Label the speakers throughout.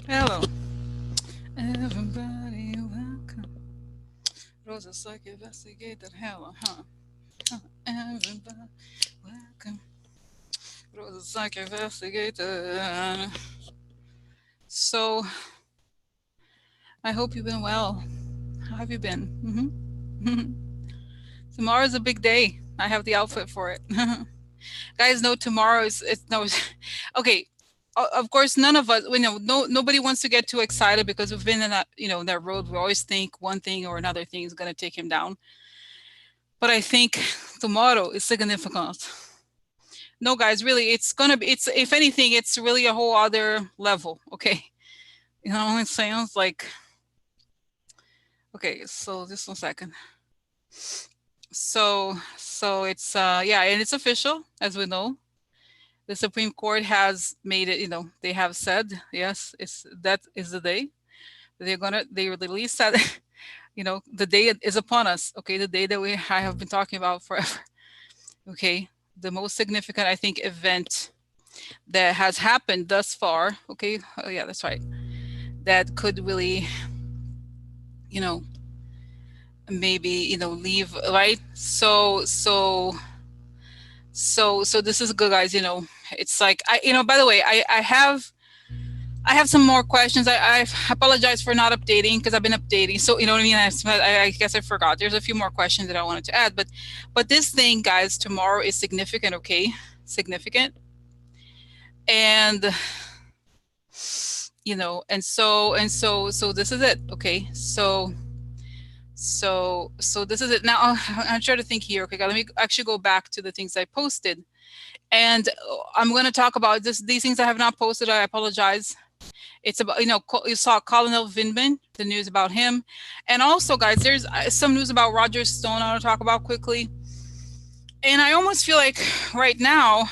Speaker 1: Hello. Everybody, welcome. Rosa's like investigated. Hello, huh? Everybody, welcome. Rosa's like investigated. So, I hope you've been well. How have you been? Tomorrow's a big day. I have the outfit for it. Guys, know tomorrow is it's no. Okay, of course, none of us. We know nobody wants to get too excited because we've been in that that road. We always think one thing or another thing is going to take him down. But I think tomorrow is significant. No, guys, really, it's gonna be. It's if anything, it's really a whole other level. Okay, it sounds like okay. So just 1 second. So it's yeah, and it's official as we know. The Supreme Court has made it. They have said yes, it's that is the day they release that. The day is upon us. Okay, the day that I have been talking about forever. Okay, the most significant I think event that has happened thus far. Okay, oh yeah, that's right. That could really, you know, maybe leave right. So this is good, guys. It's like By the way, I have some more questions. I apologize for not updating because I've been updating. So you know what I mean. I guess I forgot. There's a few more questions that I wanted to add, but this thing, guys, tomorrow is significant. Okay, significant, and so this is it. Okay, so this is it. Now I'm trying to think here. Okay, let me actually go back to the things I posted, and I'm going to talk about these things I have not posted. I apologize. It's about you saw Colonel Vindman, the news about him, and also, guys, there's some news about Roger Stone I want to talk about quickly. And I almost feel like right now,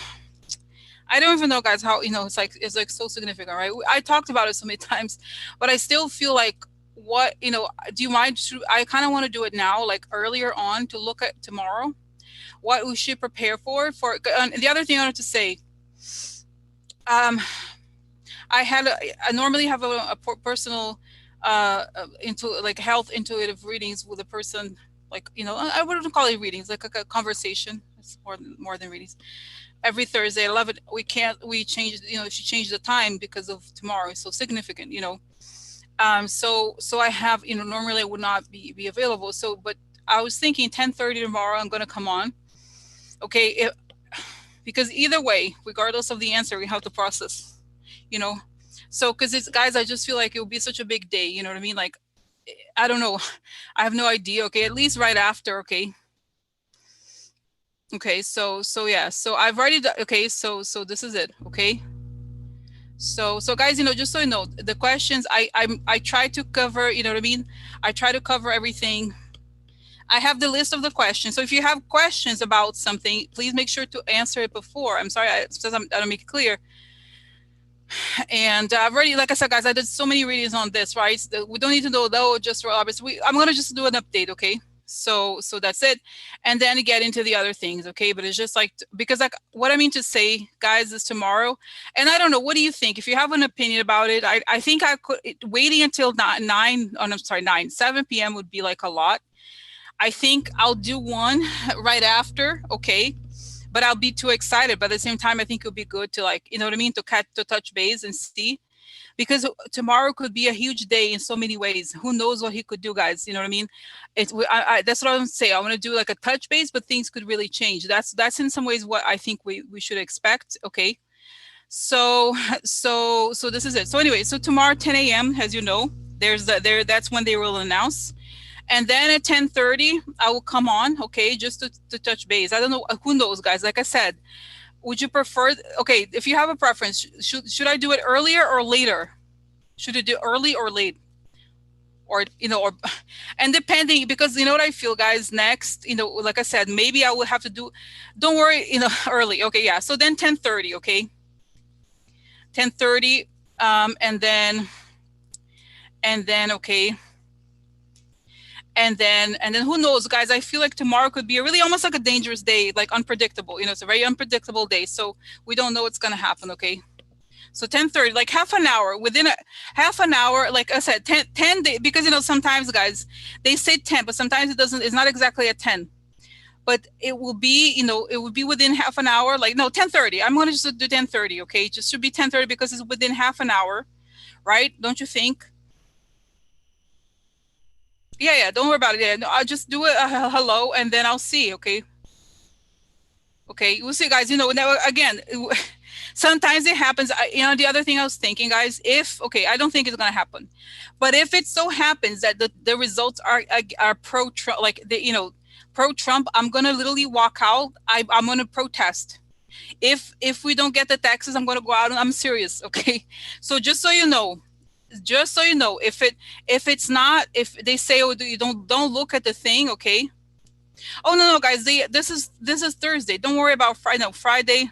Speaker 1: I don't even know, guys, how it's like so significant, right? I talked about it so many times, but I still feel like what do you mind? I kind of want to do it now, like earlier on, to look at tomorrow, what we should prepare for. And the other thing I wanted to say, um, I normally have a personal into like health intuitive readings with a person, like I wouldn't call it readings, like a conversation. It's more than readings. Every Thursday at 11, we changed, she changed the time because of tomorrow. It's so significant. So I have, normally I would not be available. So, but I was thinking 10:30 tomorrow, I'm going to come on. Okay. Because either way, regardless of the answer, we have to process, you know? So, because it's, guys, I just feel like it would be such a big day. You know what I mean? Like, I don't know. I have no idea. Okay. At least right after. Okay. Okay. So yeah. So I've already, okay. So this is it. Okay. So guys, just so you know, the questions I try to cover, you know what I mean? I try to cover everything. I have the list of the questions. So if you have questions about something, please make sure to answer it before. I'm sorry, I don't make it clear. And I've already, like I said, guys, I did so many readings on this, right? So we don't need to know though, just for Roberts. I'm gonna just do an update, okay? So that's it, and then get into the other things, okay? But it's just like because like what I mean to say, guys, is tomorrow, and I don't know. What do you think? If you have an opinion about it, I think I could waiting until nine. Oh, I'm sorry, 7 p.m. would be like a lot. I think I'll do one right after, okay? But I'll be too excited. But at the same time, I think it'll be good to like, you know what I mean, to touch base and see, because tomorrow could be a huge day in so many ways. Who knows what he could do, guys? You know what I mean? That's what I want to say. I want to do like a touch base, but things could really change. That's in some ways what I think we should expect. Okay. So this is it. So anyway, so tomorrow 10 a.m. as you know, that's when they will announce. And then at 10:30, I will come on, okay, just to touch base. I don't know, who knows, guys. Like I said, would you prefer? Okay, if you have a preference, should I do it earlier or later? Should I do early or late? Or and depending, because you know what I feel, guys. Next, like I said, maybe I will have to do. Don't worry, early. Okay, yeah. So then 10:30, okay, 10:30, and then okay, and then who knows, guys? I feel like tomorrow could be a really almost like a dangerous day, like unpredictable. It's a very unpredictable day, so we don't know what's gonna happen. Okay, So 10:30, like half an hour, within a half an hour, like I said, 10 because sometimes guys, they say 10, but sometimes it doesn't, it's not exactly at 10. But it will be, it will be within half an hour. Like, no, 10:30. I'm gonna just do 10:30, okay? It just should be 10:30 because it's within half an hour, right? Don't you think? Yeah, yeah, don't worry about it. Yeah, no, I'll just do it hello and then I'll see, okay? Okay, we'll see, guys. Now again, sometimes it happens. The other thing I was thinking, guys, if okay, I don't think it's gonna happen, but if it so happens that the results are pro Trump, like pro Trump, I'm gonna literally walk out. I'm gonna protest. If we don't get the taxes, I'm gonna go out. And I'm serious, okay? So just so you know, if it's not, if they say, oh, you don't look at the thing, okay? Oh no, no, guys, this is Thursday. Don't worry about Friday. No, Friday.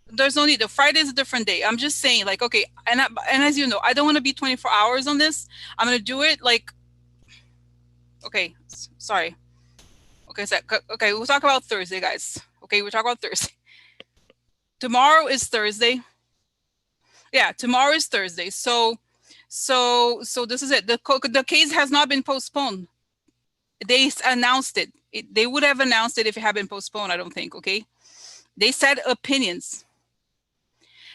Speaker 1: There's no need. The Friday is a different day. I'm just saying, like, okay, and as you know, I don't want to be 24 hours on this. I'm gonna do it like, okay, sorry. Okay, so, okay, we'll talk about Thursday, guys. Okay, we'll talk about Thursday. Tomorrow is Thursday. Yeah, tomorrow is Thursday. So this is it. The case has not been postponed. They announced it. They would have announced it if it had been postponed. I don't think. Okay, they said opinions.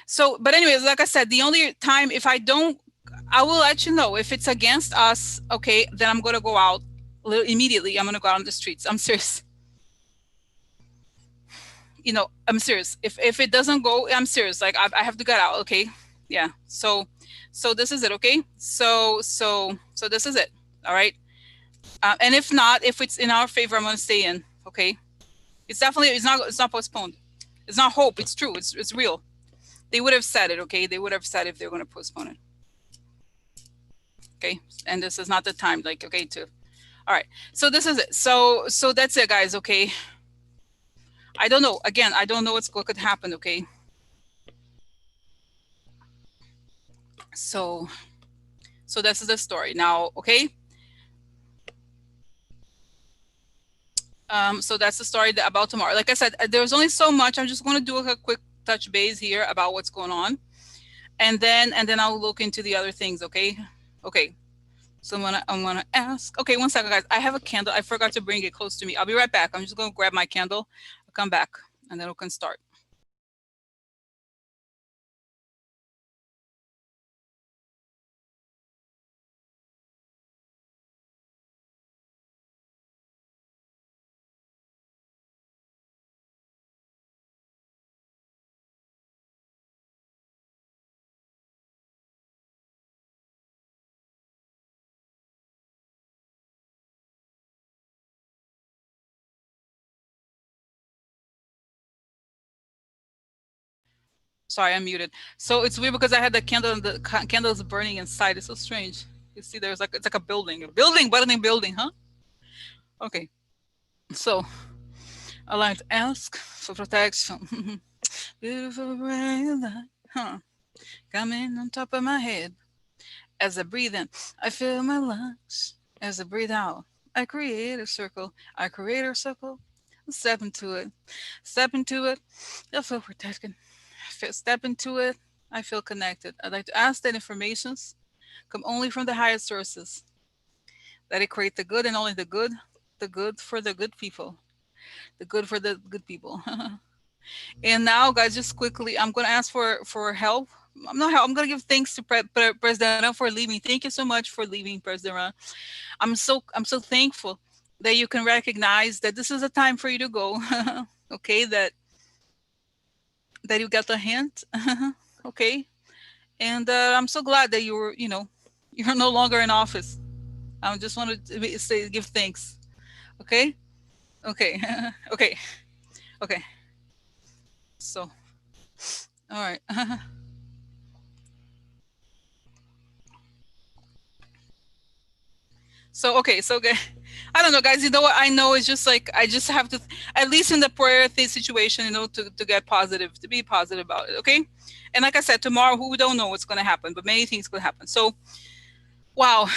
Speaker 1: So, but anyways, like I said, the only time if I don't, I will let you know if it's against us. Okay, then I'm gonna go out immediately. I'm gonna go out on the streets. I'm serious. I'm serious. If it doesn't go, I'm serious. Like I have to get out. Okay, yeah. So this is it. Okay. So this is it. All right. And if not, if it's in our favor, I'm gonna stay in. Okay. It's not postponed. It's not hope. It's true. It's real. They would have said it. Okay. They would have said if they were gonna postpone it. Okay. And this is not the time. Like okay to. All right. So this is it. So that's it, guys. Okay. I don't know. Again, I don't know what could happen. Okay. So this is the story now. Okay. So that's the story about tomorrow. Like I said, there's only so much. I'm just going to do a quick touch base here about what's going on, and then I'll look into the other things. Okay. Okay. So I'm gonna ask. Okay, one second, guys. I have a candle. I forgot to bring it close to me. I'll be right back. I'm just gonna grab my candle. I'll come back, and then we can start. Sorry, I'm muted. So it's weird because I had the candle and the candle is burning inside. It's so strange. You see, it's like a building, burning building, huh? Okay. So I like to ask for protection. Beautiful rain, huh? Coming on top of my head. As I breathe in, I fill my lungs. As I breathe out, I create a circle. I create a circle. Step into it. Step into it. I feel protected. Step into it. I feel connected. I'd like to ask that informations come only from the highest sources. That it create the good and only the good for the good people, the good for the good people. And now, guys, just quickly, I'm gonna ask for help. I'm not help. I'm gonna give thanks to President for leaving. Thank you so much for leaving, President. I'm so thankful that you can recognize that this is a time for you to go. Okay, that you got the hint. Okay, and I'm so glad that you're no longer in office. I just wanted to say give thanks. Okay, okay, okay, okay. So, all right. So okay, so I don't know, guys. You know what? I know it's just like I just have to, at least in the prayer thing situation, to get positive, to be positive about it. Okay, and like I said, tomorrow we don't know what's going to happen, but many things could happen. So wow,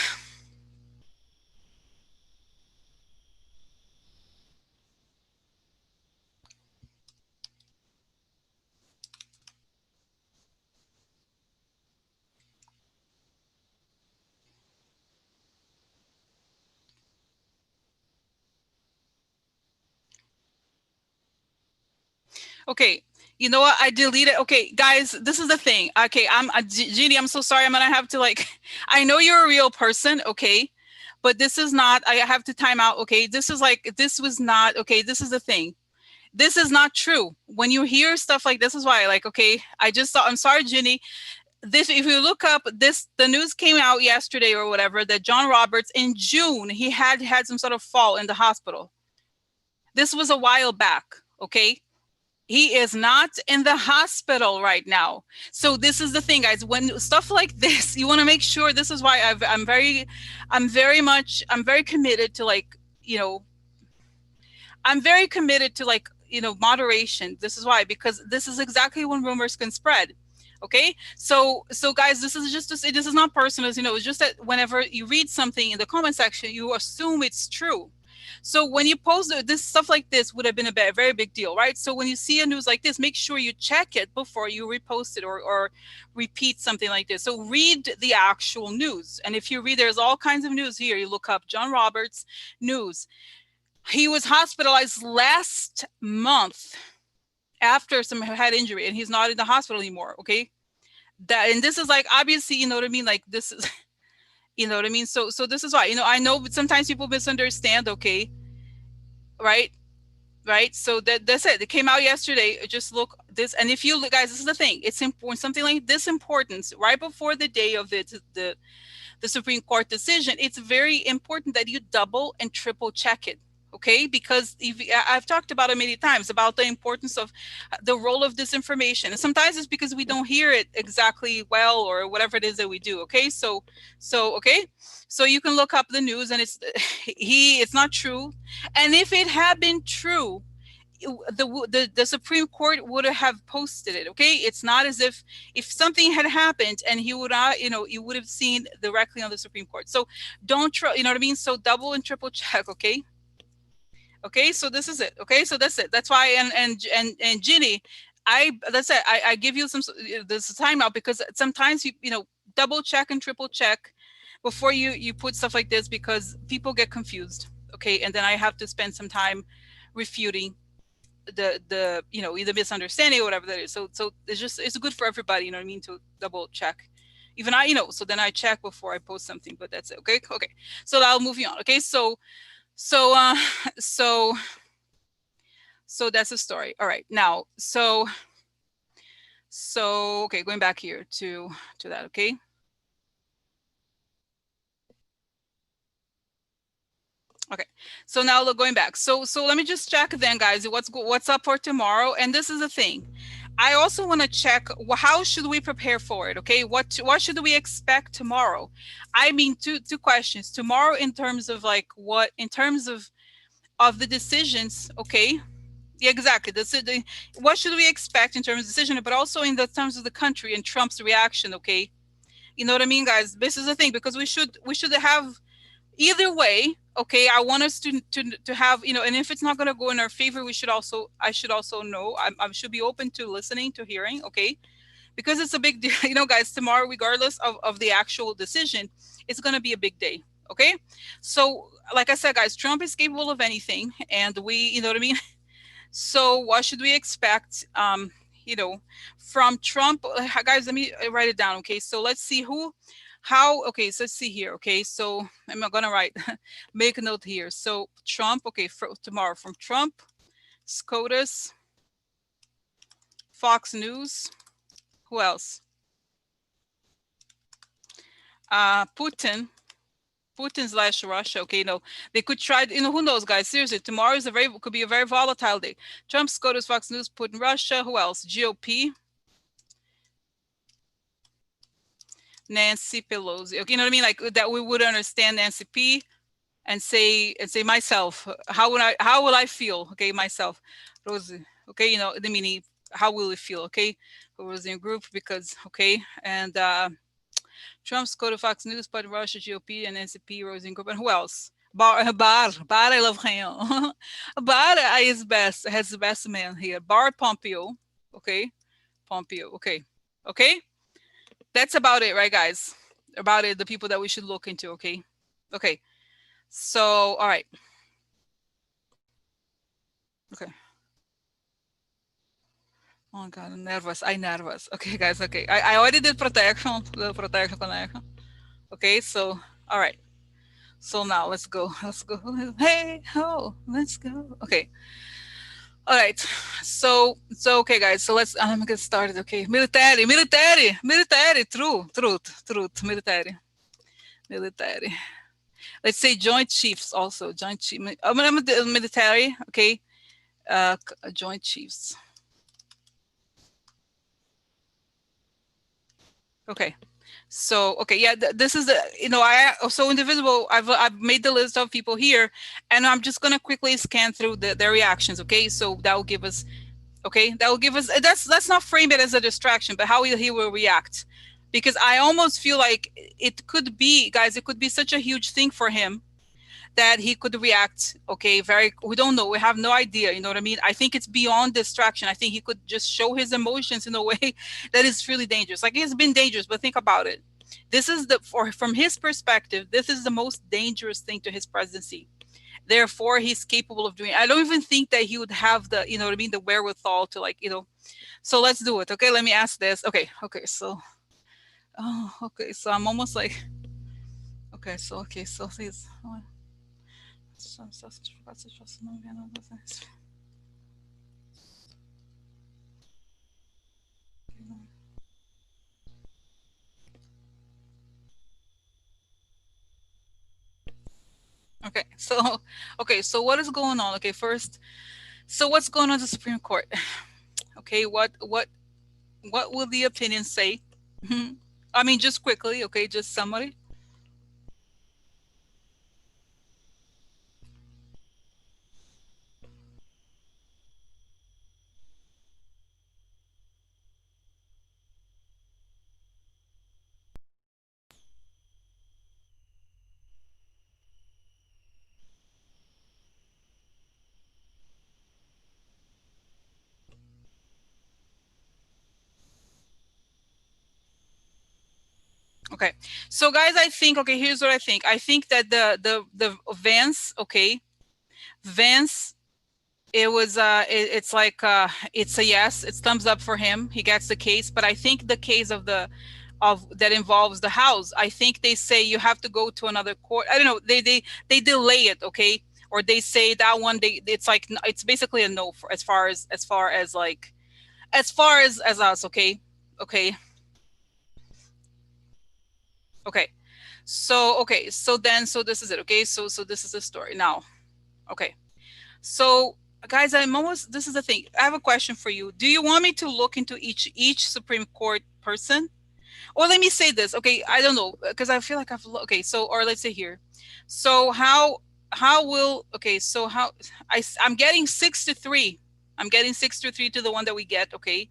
Speaker 1: Okay. You know what? I deleted. Okay, guys, this is the thing. Okay, Jeannie, I'm so sorry. I'm gonna have to like, I know you're a real person, okay, but this is not. I have to time out. Okay, this is like, this was not. Okay, this is the thing. This is not true. When you hear stuff like this, is why, like, okay, I just saw. I'm sorry, Ginny. This, if you look up this, the news came out yesterday or whatever that John Roberts in June he had some sort of fall in the hospital. This was a while back. Okay, he is not in the hospital right now. So this is the thing, guys. When stuff like this, you want to make sure. This is why I'm very committed to, like, you know, I'm very committed to, like, you know, moderation. This is why, because this is exactly when rumors can spread. Okay, so guys, this is just to say, this is not personal. You know, it's just that whenever you read something in the comment section, you assume it's true. So when you post this stuff like this, would have been a very big deal, right? So when you see a news like this, make sure you check it before you repost it or repeat something like this. So read the actual news, and if you read, there's all kinds of news here. You look up John Roberts news. He was hospitalized last month after some head injury, and he's not in the hospital anymore. Okay, that, and this is like, obviously, you know what I mean, like, this is you know what I mean. So this is why, you know, I know sometimes people misunderstand. Okay, right, so that's it. It came out yesterday. Just look this, and if you look, guys, this is the thing. It's important, something like this importance right before the day of the Supreme Court decision. It's very important that you double and triple check it. Okay, because I've talked about it many times about the importance of the role of disinformation, and sometimes it's because we don't hear it exactly well, or whatever it is that we do. Okay, so okay, so you can look up the news, and it's not true. And if it had been true, the Supreme Court would have posted it. Okay, it's not as if something had happened and he would not, you know, you would have seen directly on the Supreme Court. So don't try, you know what I mean. So double and triple check. Okay, so this is it. Okay, so that's it. That's why, and Ginny, that's it. I give you some this timeout, because sometimes you know, double check and triple check before you put stuff like this, because people get confused. Okay, and then I have to spend some time refuting the you know, either misunderstanding or whatever that is. So it's good for everybody, you know what I mean, to double check. Even I, you know, so then I check before I post something. But that's it. Okay, so I'll move you on. Okay, so so that's the story. All right, now okay, going back here to that. Okay, okay, so now look, going back, so let me just check then, guys, what's up for tomorrow. And this is the thing, I also want to check, how should we prepare for it? Okay, what should we expect tomorrow? I mean, two questions tomorrow, in terms of like, what, in terms of the decisions. Okay, yeah, exactly. What should we expect in terms of decision, but also in the terms of the country and Trump's reaction. Okay, you know what I mean, guys. This is the thing, because we should have either way. Okay, I want us to have, you know, and if it's not going to go in our favor, I should also know. I should be open to listening, to hearing. Okay, because it's a big deal. You know, guys, tomorrow, regardless of the actual decision, it's going to be a big day. Okay, so like I said, guys, Trump is capable of anything, and you know what I mean. So what should we expect, you know, from Trump? Guys, let me write it down. Okay, so let's see okay, so let's see here. Okay, so I'm gonna write, make a note here. So Trump, okay, for tomorrow, from Trump, SCOTUS, Fox News, who else? Putin / Russia. Okay, no, they could try, you know, who knows, guys, seriously, tomorrow could be a very volatile day. Trump, SCOTUS, Fox News, Putin, Russia, who else? GOP, Nancy Pelosi. Okay, you know what I mean? Like, that we would understand Nancy P and say myself, how will I feel? Okay, myself, Rosie. Okay, you know, the meaning, how will it feel? Okay, Rosie in group, because okay, and Trump's go to Fox News, but Russia, GOP, and Nancy P, Rosie in group, and who else? Bar, I love him. Bar is best, has the best man here. Bar Pompeo. Okay, Pompeo. Okay, that's about it, right, guys? About it, the people that we should look into. Okay, so all right. Okay, Oh my God, I'm nervous. I nervous. Okay, guys. Okay, I already did protection, the protection connection. Okay, so all right. So now let's go. Let's go. Hey, ho, let's go. Okay. All right. So okay, guys. So let's. I'm gonna get started. Okay. Military, military, military. True, truth, truth. Military, military. Let's say joint chiefs also. Joint chief. I'm military. Okay. Joint chiefs. Okay. So okay, yeah, this is the I so indivisible. I've made the list of people here, and I'm just gonna quickly scan through their reactions. Okay, so that will give us that's let's not frame it as a distraction, but how he will react, because I almost feel like it could be, guys, it could be such a huge thing for him that he could react, okay, very, we don't know, we have no idea, you know what I mean? I think it's beyond distraction. I think he could just show his emotions in a way that is really dangerous. Like, it's been dangerous, but think about it. This is from his perspective, this is the most dangerous thing to his presidency. Therefore, he's capable of doing, I don't even think that he would have the, you know what I mean, the wherewithal to, like, so let's do it. Okay, let me ask this. Okay, so okay, so I'm almost like, okay, so please. Okay, so what is going on? Okay, first, so what's going on at the Supreme Court? Okay, what will the opinion say? I mean, just quickly, okay, just summary. Okay, so guys, I think, okay, here's what I think. I think that the Vance, okay, Vance, it's like it's a yes, it's thumbs up for him, he gets the case. But I think the case of that involves the House, I think they say you have to go to another court. I don't know, they delay it, okay, or they say that one, it's like, it's basically a no for, as far as like, as us. Okay, okay, so this is it. Okay, so this is the story now. Okay, so guys, this is the thing, I have a question for you. Do you want me to look into each Supreme Court person? Or let me say this, okay, I don't know, because I feel like okay, so, or let's say here, so how will, okay, so how, I'm getting 6-3, I'm getting 6-3 to the one that we get. Okay,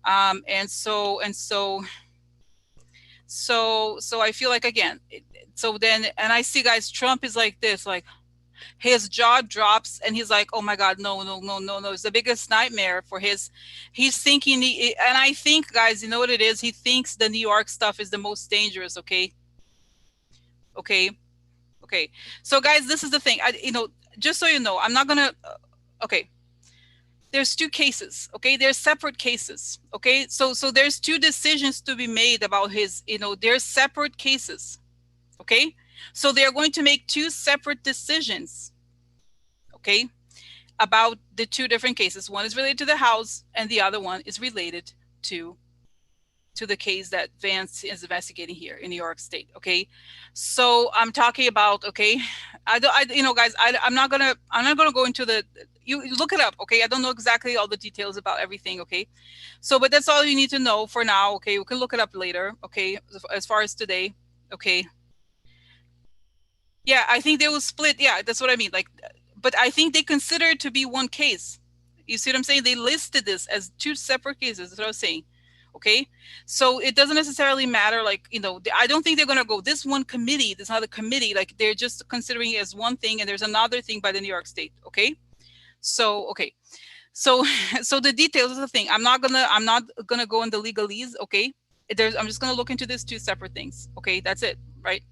Speaker 1: and so I feel like, again, so then, and I see, guys, Trump is like this, like, his jaw drops, and he's like, oh my God, no, no, no, no, no, it's the biggest nightmare for he's thinking, and I think, guys, you know what it is, he thinks the New York stuff is the most dangerous. Okay, so guys, this is the thing, just so you know, I'm not gonna okay, there's two cases. Okay, there's separate cases. Okay, so there's two decisions to be made about there's separate cases. Okay, so they're going to make two separate decisions. Okay, about the two different cases. One is related to the House, and the other one is related to the case that Vance is investigating here in New York State. Okay, so I'm talking about, okay, guys, I'm not gonna go into you look it up. Okay, I don't know exactly all the details about everything. Okay, so, but that's all you need to know for now. Okay, we can look it up later. Okay, as far as today. Okay, yeah, I think they will split. Yeah, that's what I mean. Like, but I think they consider it to be one case. You see what I'm saying? They listed this as two separate cases. That's what I was saying. Okay, so it doesn't necessarily matter. Like, I don't think they're gonna go this one committee, this other committee. Like, they're just considering it as one thing, and there's another thing by the New York State. Okay, so okay, so so the details is the thing. I'm not gonna go in the legalese. Okay, I'm just gonna look into this two separate things. Okay, that's it, right?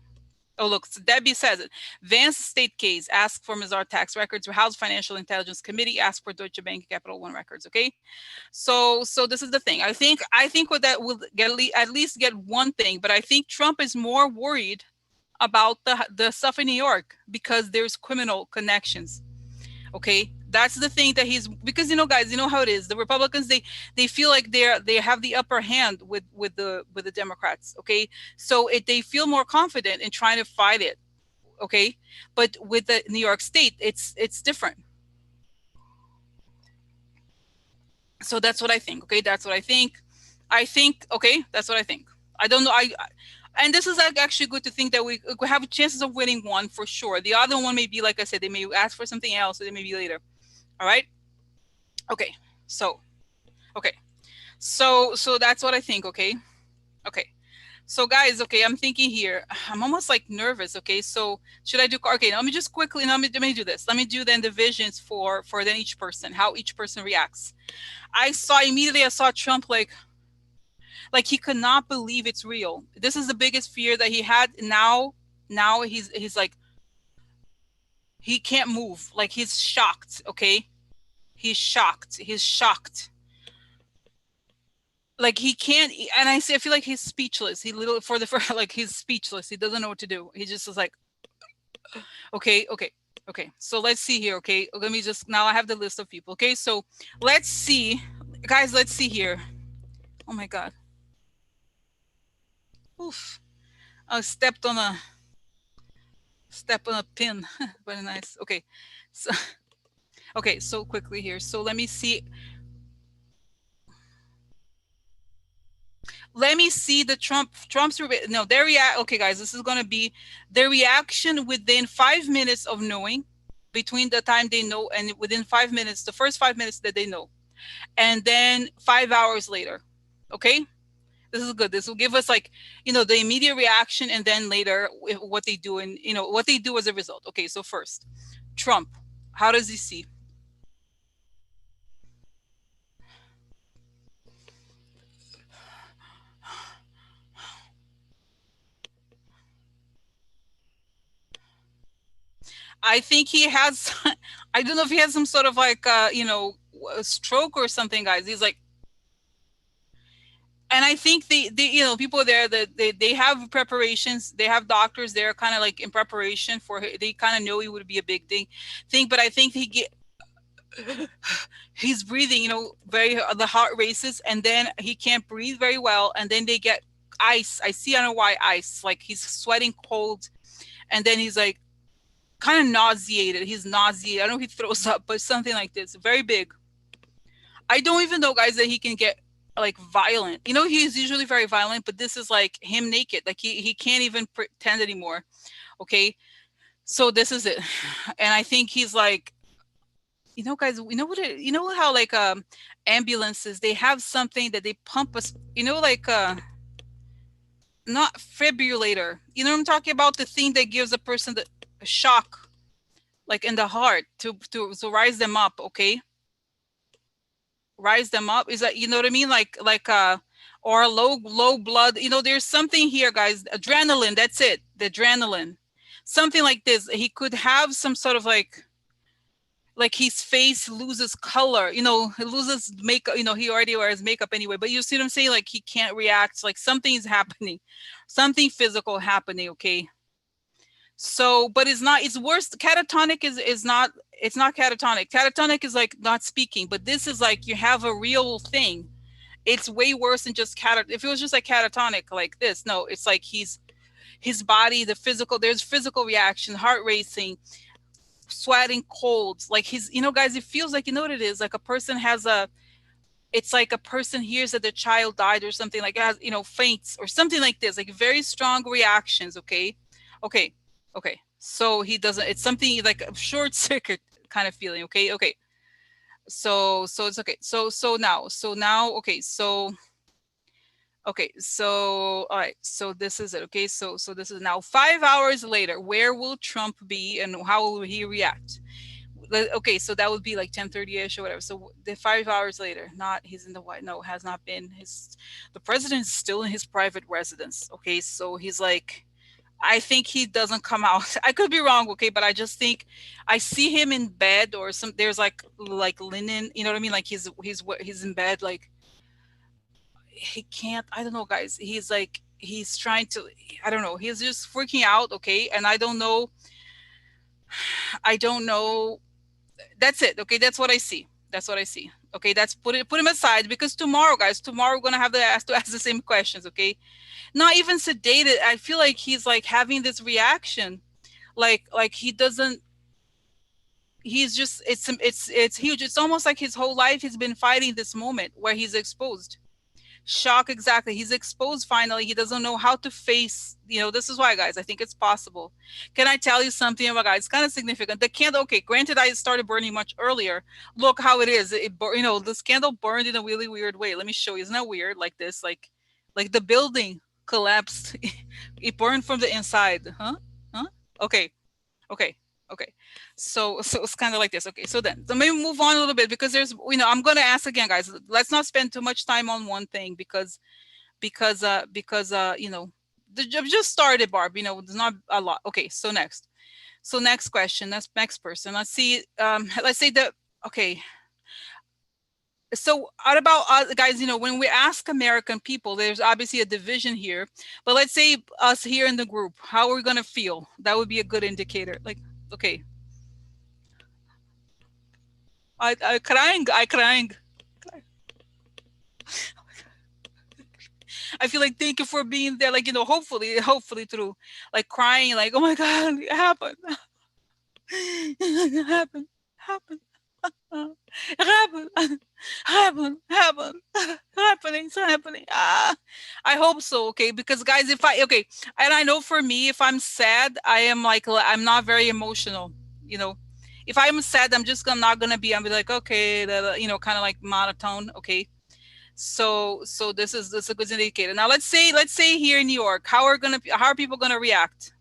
Speaker 1: Oh, look, so Debbie says it. Vance state case, ask for Mazar tax records. House Financial Intelligence Committee, ask for Deutsche Bank Capital One records. Okay, so this is the thing. I think with that we'll get at least get one thing, but I think Trump is more worried about the stuff in New York because there's criminal connections. Okay, that's the thing that he's, because guys, you know how it is. The Republicans, they feel like they have the upper hand with the Democrats. Okay, so they feel more confident in trying to fight it. Okay, but with the New York State, it's different. So that's what I think. Okay, that's what I think. Okay, that's what I think. I don't know. And this is like actually good to think that we have chances of winning one for sure. The other one may be, like I said, they may ask for something else, or they may be later. All right. Okay. So okay. So that's what I think. Okay. Okay. So guys, okay, I'm thinking here. I'm almost like nervous. Okay, so should I do? Okay, let me just quickly. Let me do this. Let me do then the visions for then each person, how each person reacts. I saw Trump like he could not believe it's real. This is the biggest fear that he had. Now he's like he can't move. Like he's shocked. Okay, he's shocked. He's shocked. Like he can't. And I feel like he's speechless. He literally for like he's speechless. He doesn't know what to do. He just is like, okay, okay, okay. So let's see here. Okay, let me just now I have the list of people. Okay, so let's see, guys. Let's see here. Oh my God. Oof. I step on a pin. Very nice. Okay. So okay, so quickly here. So let me see. Let me see the Trump's no, their react. Okay, guys, this is gonna be their reaction within 5 minutes of knowing, between the time they know and within 5 minutes, the first 5 minutes that they know, and then 5 hours later. Okay, this is good. This will give us like the immediate reaction, and then later what they do, and what they do as a result. Okay, so first, Trump, how does he see? I think he has. I don't know if he has some sort of like a stroke or something, guys. He's like, and I think the people there that they have preparations. They have doctors. They're kind of like in preparation for. They kind of know it would be a big thing. But I think he's breathing. Very the heart races, and then he can't breathe very well, and then they get ice. I see. I don't know why ice. Like he's sweating cold, and then he's like kind of nauseated. He's nauseated. I don't know if he throws up, but something like this. Very big. I don't even know, guys, that he can get like violent. He's usually very violent, but this is like him naked. Like he can't even pretend anymore. Okay. So this is it. And I think he's like, guys, how like ambulances, they have something that they pump us, like not fibrillator. You know what I'm talking about? The thing that gives a person the shock, like in the heart to rise them up. Okay, rise them up is that, you know what I mean, like or low blood. There's something here, guys. Adrenaline, that's it. The adrenaline, something like this. He could have some sort of like his face loses color. He loses makeup. He already wears makeup anyway, but you see what I'm saying? Like he can't react. Like something's happening, something physical happening. Okay, so but it's worse. Catatonic is not, it's not catatonic. Catatonic is like not speaking, but this is like you have a real thing. It's way worse than just if it was just like catatonic like this. No, it's like his body, the physical, there's physical reaction, heart racing, sweating colds. Like guys, it feels like, what it is, like a person has it's like a person hears that their child died or something, like has, faints or something like this, like very strong reactions. Okay. Okay. Okay. So he doesn't, it's something like a short circuit kind of feeling. Okay. Okay. So it's okay. So now, okay. So all right. So this is it. Okay. So this is now 5 hours later. Where will Trump be and how will he react? Okay, so that would be like 10:30ish or whatever. So the 5 hours later, not he's in the White. No, has not been. The president is still in his private residence. Okay, so he's like, I think he doesn't come out. I could be wrong, okay, but I just think I see him in bed or some. There's like linen, you know what I mean? Like he's in bed, like he can't. I don't know, guys. He's like he's trying to. I don't know. He's just freaking out, okay, and I don't know. I don't know. That's it, okay. That's what I see. That's what I see. Okay, that's put him aside because tomorrow, guys, tomorrow we're gonna have to ask the same questions, okay? Not even sedated. I feel like he's like having this reaction, like he doesn't. He's just it's huge. It's almost like his whole life he's been fighting this moment where he's exposed. Shock, exactly. He's exposed finally. He doesn't know how to face, this is why, guys, I think it's possible. Can I tell you something about, guys? It's kind of significant. The candle, okay, granted, I started burning much earlier. Look how it is. This candle burned in a really weird way. Let me show you. Isn't that weird? Like this, like the building collapsed. It burned from the inside. Huh? Okay. Okay. Okay. So it's kind of like this. Okay. So maybe move on a little bit because I'm going to ask again, guys, let's not spend too much time on one thing because I've just started, Barb, there's not a lot. Okay. So next question, that's next person. Let's see. Let's say that, okay. So what about guys, when we ask American people, there's obviously a division here, but let's say us here in the group, how are we going to feel? That would be a good indicator. Like, okay. I crying. I crying. I feel like thank you for being there. Like, hopefully through like crying, like, oh my God, it happened. It happened. Happened. It happened. Happening. It's happening. I hope so. Okay. Because guys, okay. And I know for me, if I'm sad, I am like, I'm not very emotional, you know, if I'm sad, I'm not going to be, I'm be like, okay, kind of like monotone. Okay. So this is a good indicator. Now let's say here in New York, how are people going to react?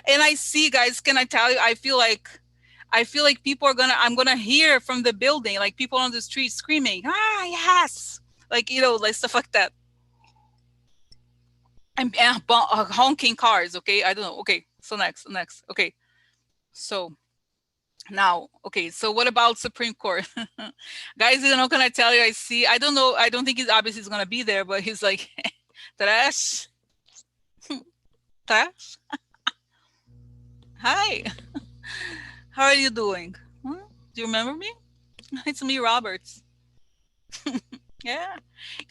Speaker 1: And I see, guys, can I tell you, I feel like I'm gonna hear from the building, like people on the street screaming, yes, like like stuff like that, and honking cars. Okay, I don't know. Okay, so next. Okay, so now, okay, so what about Supreme Court? Guys, can I tell you? I don't know. I don't think he's obviously he's gonna be there, but he's like, trash, trash. Hi, how are you doing? Do you remember me? It's me, Roberts. Yeah.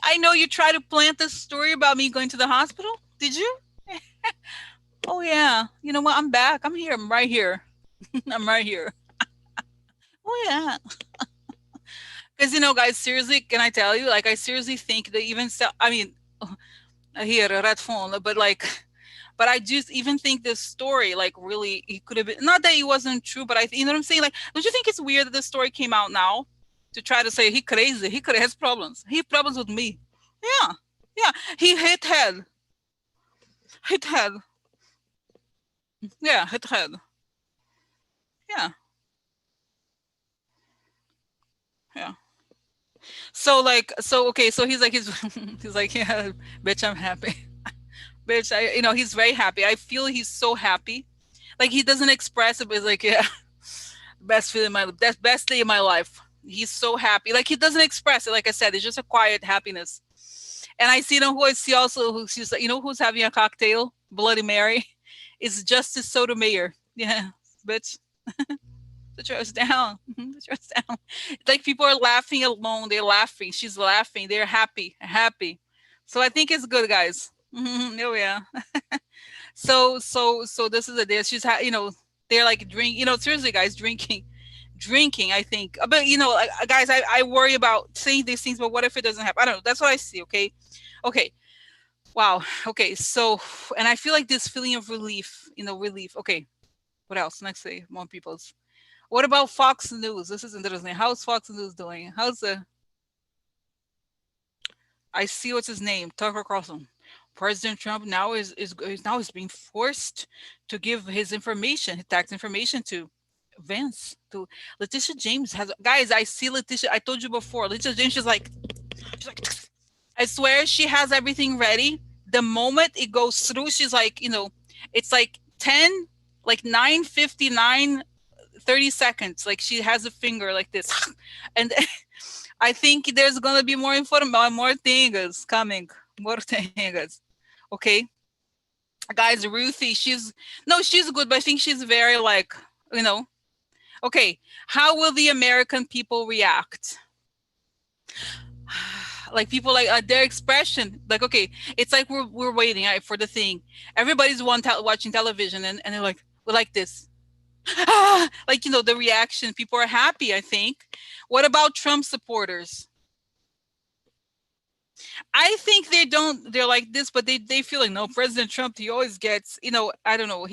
Speaker 1: I know you tried to plant this story about me going to the hospital. Did you? Oh, yeah. You know what? I'm back. I'm here. I'm right here. I'm right here. Oh, yeah. Because, guys, seriously, can I tell you? Like, I seriously think that I mean, here, red phone, but I just even think this story, like, really, it could have been, not that it wasn't true, but you know what I'm saying? Like, don't you think it's weird that this story came out now to try to say he crazy? He could has problems. He have problems with me. Yeah. Yeah. He hit head. Yeah, hit head. Yeah. Yeah. Okay, so he's like, yeah, bitch, I'm happy. Bitch, he's very happy. I feel he's so happy. Like he doesn't express it, but he's like, yeah, best day of my life. He's so happy. Like he doesn't express it. Like I said, it's just a quiet happiness. And I see who I see also who she's who's having a cocktail, Bloody Mary, is Justice Sotomayor. Yeah, bitch. The trust down. The trust down. Like people are laughing alone. They're laughing. She's laughing. They're happy. So I think it's good, guys. Oh yeah. So this is a day. They're like seriously, guys, drinking. I think, but guys, I worry about saying these things. But what if it doesn't happen? I don't know. That's what I see. Okay. Wow. Okay. So, and I feel like this feeling of relief. Relief. Okay. What else? Next day, more people's. What about Fox News? This is interesting. How's Fox News doing? I see what's his name, Tucker Carlson. President Trump now is being forced to give his tax information to Vance. To Letitia James guys. I see Letitia. I told you before. Letitia James is like, I swear she has everything ready. The moment it goes through, she's like, it's like 10, like 9:59, 30 seconds. Like she has a finger like this. And I think there's gonna be more information, more things coming, more things. Okay, guys, Ruthie, she's no, she's good, but I think she's very like, you know. Okay, how will the American people react? Like people like their expression, like okay, it's like we're waiting, right, for the thing. Everybody's watching television, and they're like, we're like this. Like the reaction. People are happy, I think. What about Trump supporters? I think they don't. They're like this, but they feel like no, President Trump. He always gets. I don't know.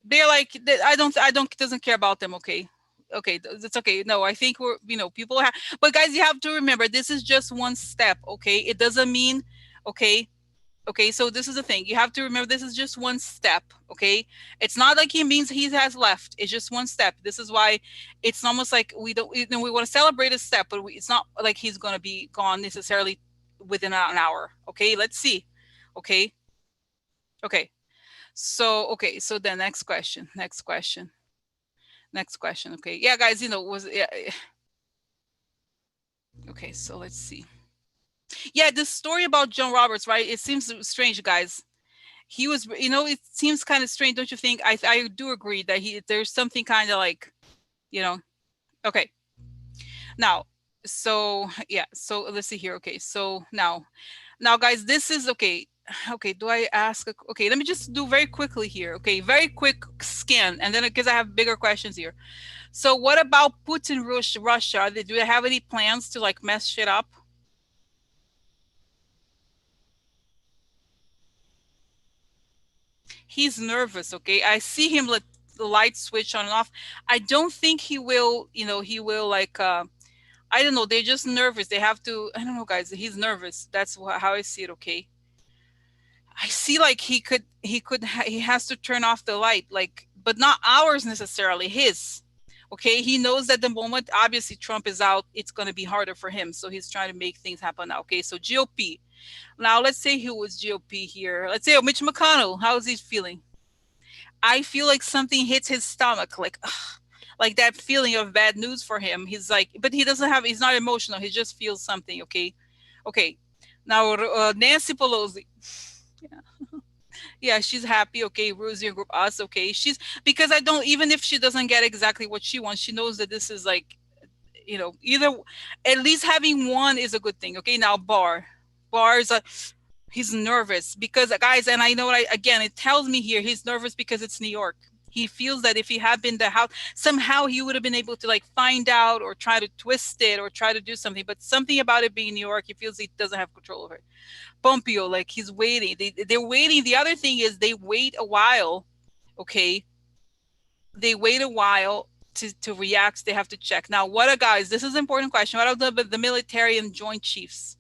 Speaker 1: They're like I don't doesn't care about them. Okay, okay, it's okay. No, I think we're people have. But guys, you have to remember this is just one step. Okay, it doesn't mean okay. Okay, so this is the thing. You have to remember this is just one step, okay? It's not like he means he has left. It's just one step. This is why it's almost like we don't we want to celebrate a step, but it's not like he's going to be gone necessarily within an hour. Okay, let's see. Okay. Okay. So then next question. Next question. Next question. Okay. Yeah, guys, was yeah. Okay, so let's see. Yeah, the story about John Roberts, right? It seems strange, guys. He was, it seems kind of strange, don't you think? I do agree that there's something kind of like, you know, okay. Now, so yeah, so let's see here. Okay, so now guys, this is okay. Okay, do I ask? Okay, let me just do very quickly here. Okay, very quick scan, and then because I have bigger questions here. So, what about Putin, Russia? Do they have any plans to like mess shit up? He's nervous. Okay, I see him let the light switch on and off. I don't think he will. He will like. I don't know. They're just nervous. They have to. I don't know, guys. He's nervous. That's how I see it. Okay. I see like he has to turn off the light, like, but not ours necessarily. His. Okay. He knows that the moment obviously Trump is out, it's going to be harder for him. So he's trying to make things happen now. Okay. So GOP. Now let's say who was GOP here. Let's say Mitch McConnell. How is he feeling? I feel like something hits his stomach, like, ugh, like that feeling of bad news for him. He's like, but he doesn't have. He's not emotional. He just feels something. Okay, okay. Now Nancy Pelosi. Yeah, yeah, she's happy. Okay, Rosie and Group Us. Okay, she's because I don't even if she doesn't get exactly what she wants, she knows that this is like, either at least having one is a good thing. Okay, now Barr is a he's nervous because guys, and I know again it tells me here he's nervous because it's New York. He feels that if he had been the house, somehow he would have been able to like find out or try to twist it or try to do something. But something about it being New York, he feels he doesn't have control over it. Pompeo, like he's waiting. They're waiting. The other thing is they wait a while. Okay, they wait a while to react. They have to check. Now, what are guys? This is an important question. What are the military and joint chiefs?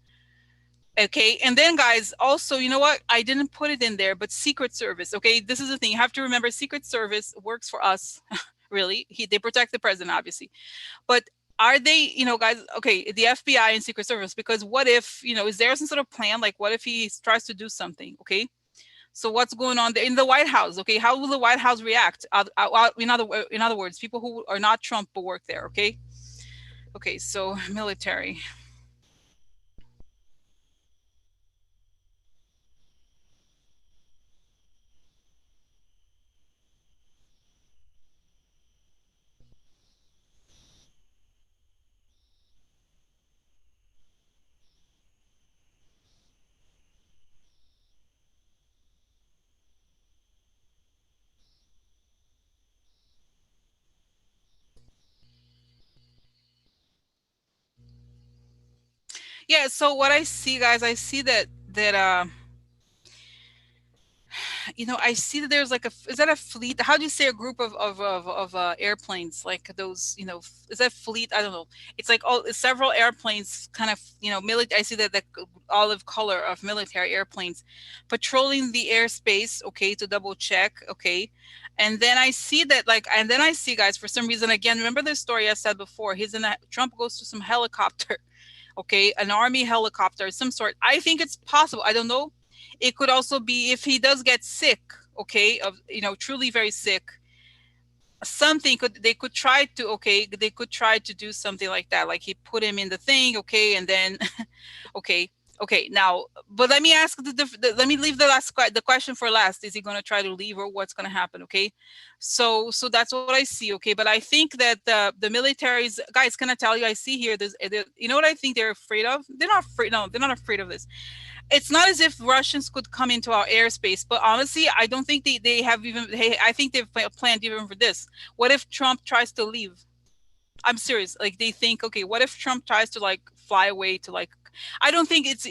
Speaker 1: Okay, and then guys, also, you know what? I didn't put it in there, but Secret Service. Okay, this is the thing. You have to remember, Secret Service works for us. Really, they protect the president, obviously. But are they, guys? Okay, the FBI and Secret Service. Because what if, is there some sort of plan? Like, what if he tries to do something? Okay, so what's going on there in the White House? Okay, how will the White House react? In other words, people who are not Trump but work there. Okay, okay, so military. Yeah, so what I see, guys, I see that I see that there's like is that a fleet? How do you say a group of airplanes like those? Is that fleet? I don't know. It's like all several airplanes, kind of military. I see that the olive color of military airplanes patrolling the airspace. Okay, to double check. Okay, and then I see that and then I see, guys, for some reason again. Remember the story I said before? Trump goes to some helicopter. Okay, an army helicopter, some sort. I think it's possible. I don't know. It could also be if he does get sick, okay, of truly very sick, something could they could try to they could try to do something like that, like he put him in the thing, okay, and then okay, okay, now, but let me ask let me leave the question for last. Is he going to try to leave, or what's going to happen? Okay, so that's what I see. Okay, but I think that the militaries, guys, can I tell you, I see here this, you know what I think they're afraid of? They're not afraid, no, they're not afraid of this. It's not as if Russians could come into our airspace, but honestly, I don't think they have even, hey, I think they've planned even for this. What if Trump tries to leave? I'm serious. Like, they think, okay, what if Trump tries to like fly away to like, I don't think it's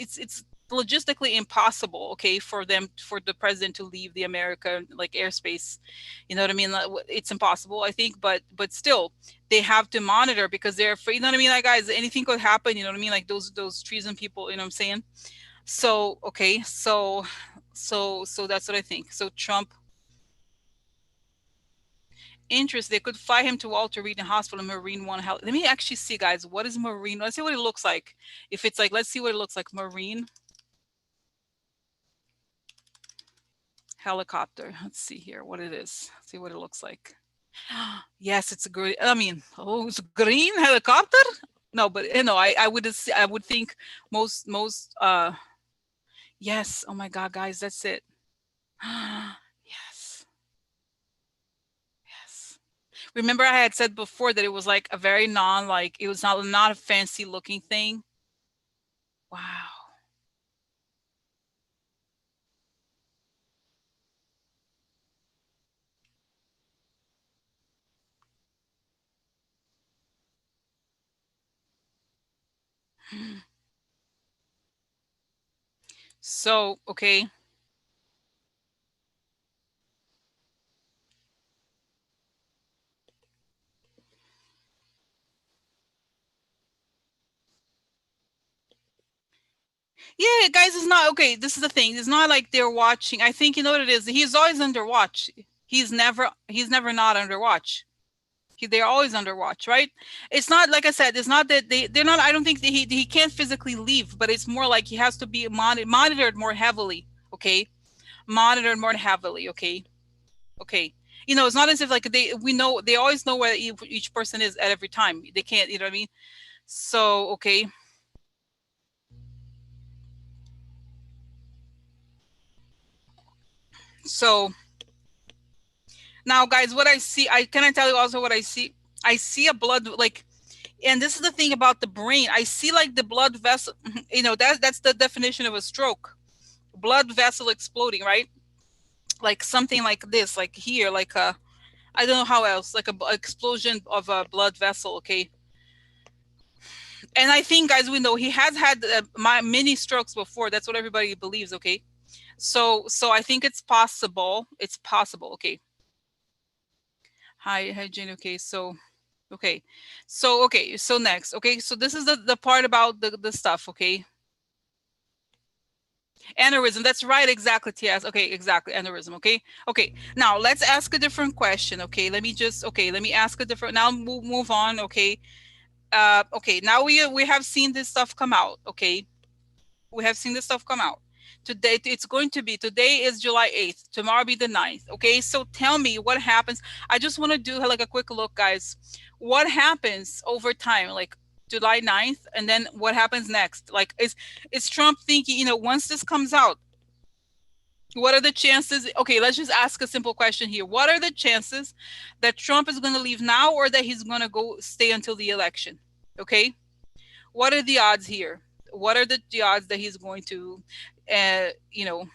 Speaker 1: logistically impossible, okay, for the president to leave the American like airspace. You know what I mean? Like, it's impossible, I think, but still, they have to monitor because they're afraid. You know what I mean? Like, guys, anything could happen. You know what I mean? Like those treason people. You know what I'm saying? So, okay, so that's what I think. So Trump, interest, they could fly him to Walter Reed Hospital, Marine One Health. Let me actually see, guys, what is Marine? Let's see what it looks like. If it's like, let's see what it looks like. Marine helicopter. Let's see here what it is. Let's see what it looks like. Yes, it's a green. I mean, oh, it's a green helicopter. No, but I would think most yes. Oh my God, guys, that's it. Yes. Yes. Remember I had said before that it was like a very like it was not a fancy looking thing. Wow. So, okay. Yeah, guys, it's not okay. This is the thing. It's not like they're watching. I think you know what it is. He's always under watch. He's never not under watch. They're always under watch, right? It's not like I said. It's not that they're not. I don't think that he can't physically leave, but it's more like he has to be monitored more heavily. Okay, monitored more heavily. Okay, okay. It's not as if like we know they always know where each person is at every time. They can't. You know what I mean? So okay. So now, guys, what I see, I tell you also what I see. I see a blood like, and this is the thing about the brain. I see like the blood vessel. That's the definition of a stroke. Blood vessel exploding, right? Like something like this, like here, like a, I don't know how else, like a explosion of a blood vessel. Okay, and I think, guys, we know he has had many strokes before. That's what everybody believes. Okay, so I think it's possible. It's possible. Okay. Hi, Jane. Okay, so okay. So next. Okay, so this is the part about the stuff, okay? Aneurysm. That's right, exactly, TS. Okay, exactly. Aneurysm, okay? Okay. Now let's ask a different question, okay? Let me ask a different, now move on, okay? Okay, now we have seen this stuff come out, okay? We have seen this stuff come out. Today, it's going to be, today is July 8th, tomorrow be the 9th. Okay, so tell me what happens. I just want to do like a quick look, guys. What happens over time, like July 9th, and then what happens next? Like, is Trump thinking, once this comes out, what are the chances? Okay, let's just ask a simple question here. What are the chances that Trump is going to leave now, or that he's going to go stay until the election? Okay, what are the odds here? What are the odds that he's going to, uh, you know,